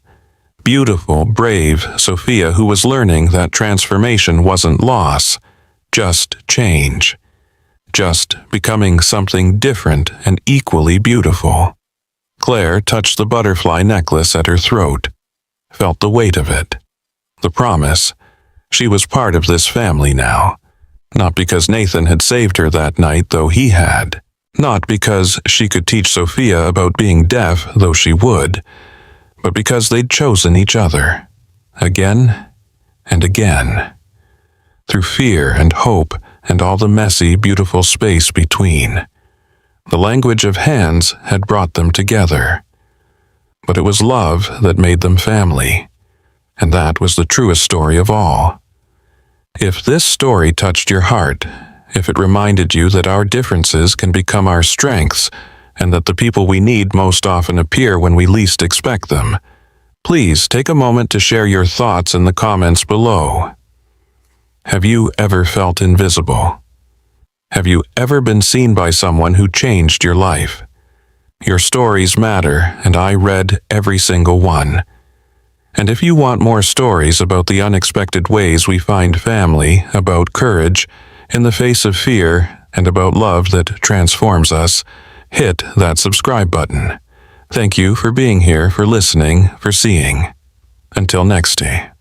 beautiful, brave Sophia, who was learning that transformation wasn't loss, just change, just becoming something different and equally beautiful. Claire touched the butterfly necklace at her throat, felt the weight of it, the promise. She was part of this family now, not because Nathan had saved her that night, though he had, not because she could teach Sophia about being deaf, though she would, but because they'd chosen each other, again and again, through fear and hope and all the messy, beautiful space between. The language of hands had brought them together, but it was love that made them family, and that was the truest story of all. If this story touched your heart, if it reminded you that our differences can become our strengths, and that the people we need most often appear when we least expect them, please take a moment to share your thoughts in the comments below. Have you ever felt invisible? Have you ever been seen by someone who changed your life? Your stories matter, and I read every single one. And if you want more stories about the unexpected ways we find family, about courage in the face of fear, and about love that transforms us, hit that subscribe button. Thank you for being here, for listening, for seeing. Until next day.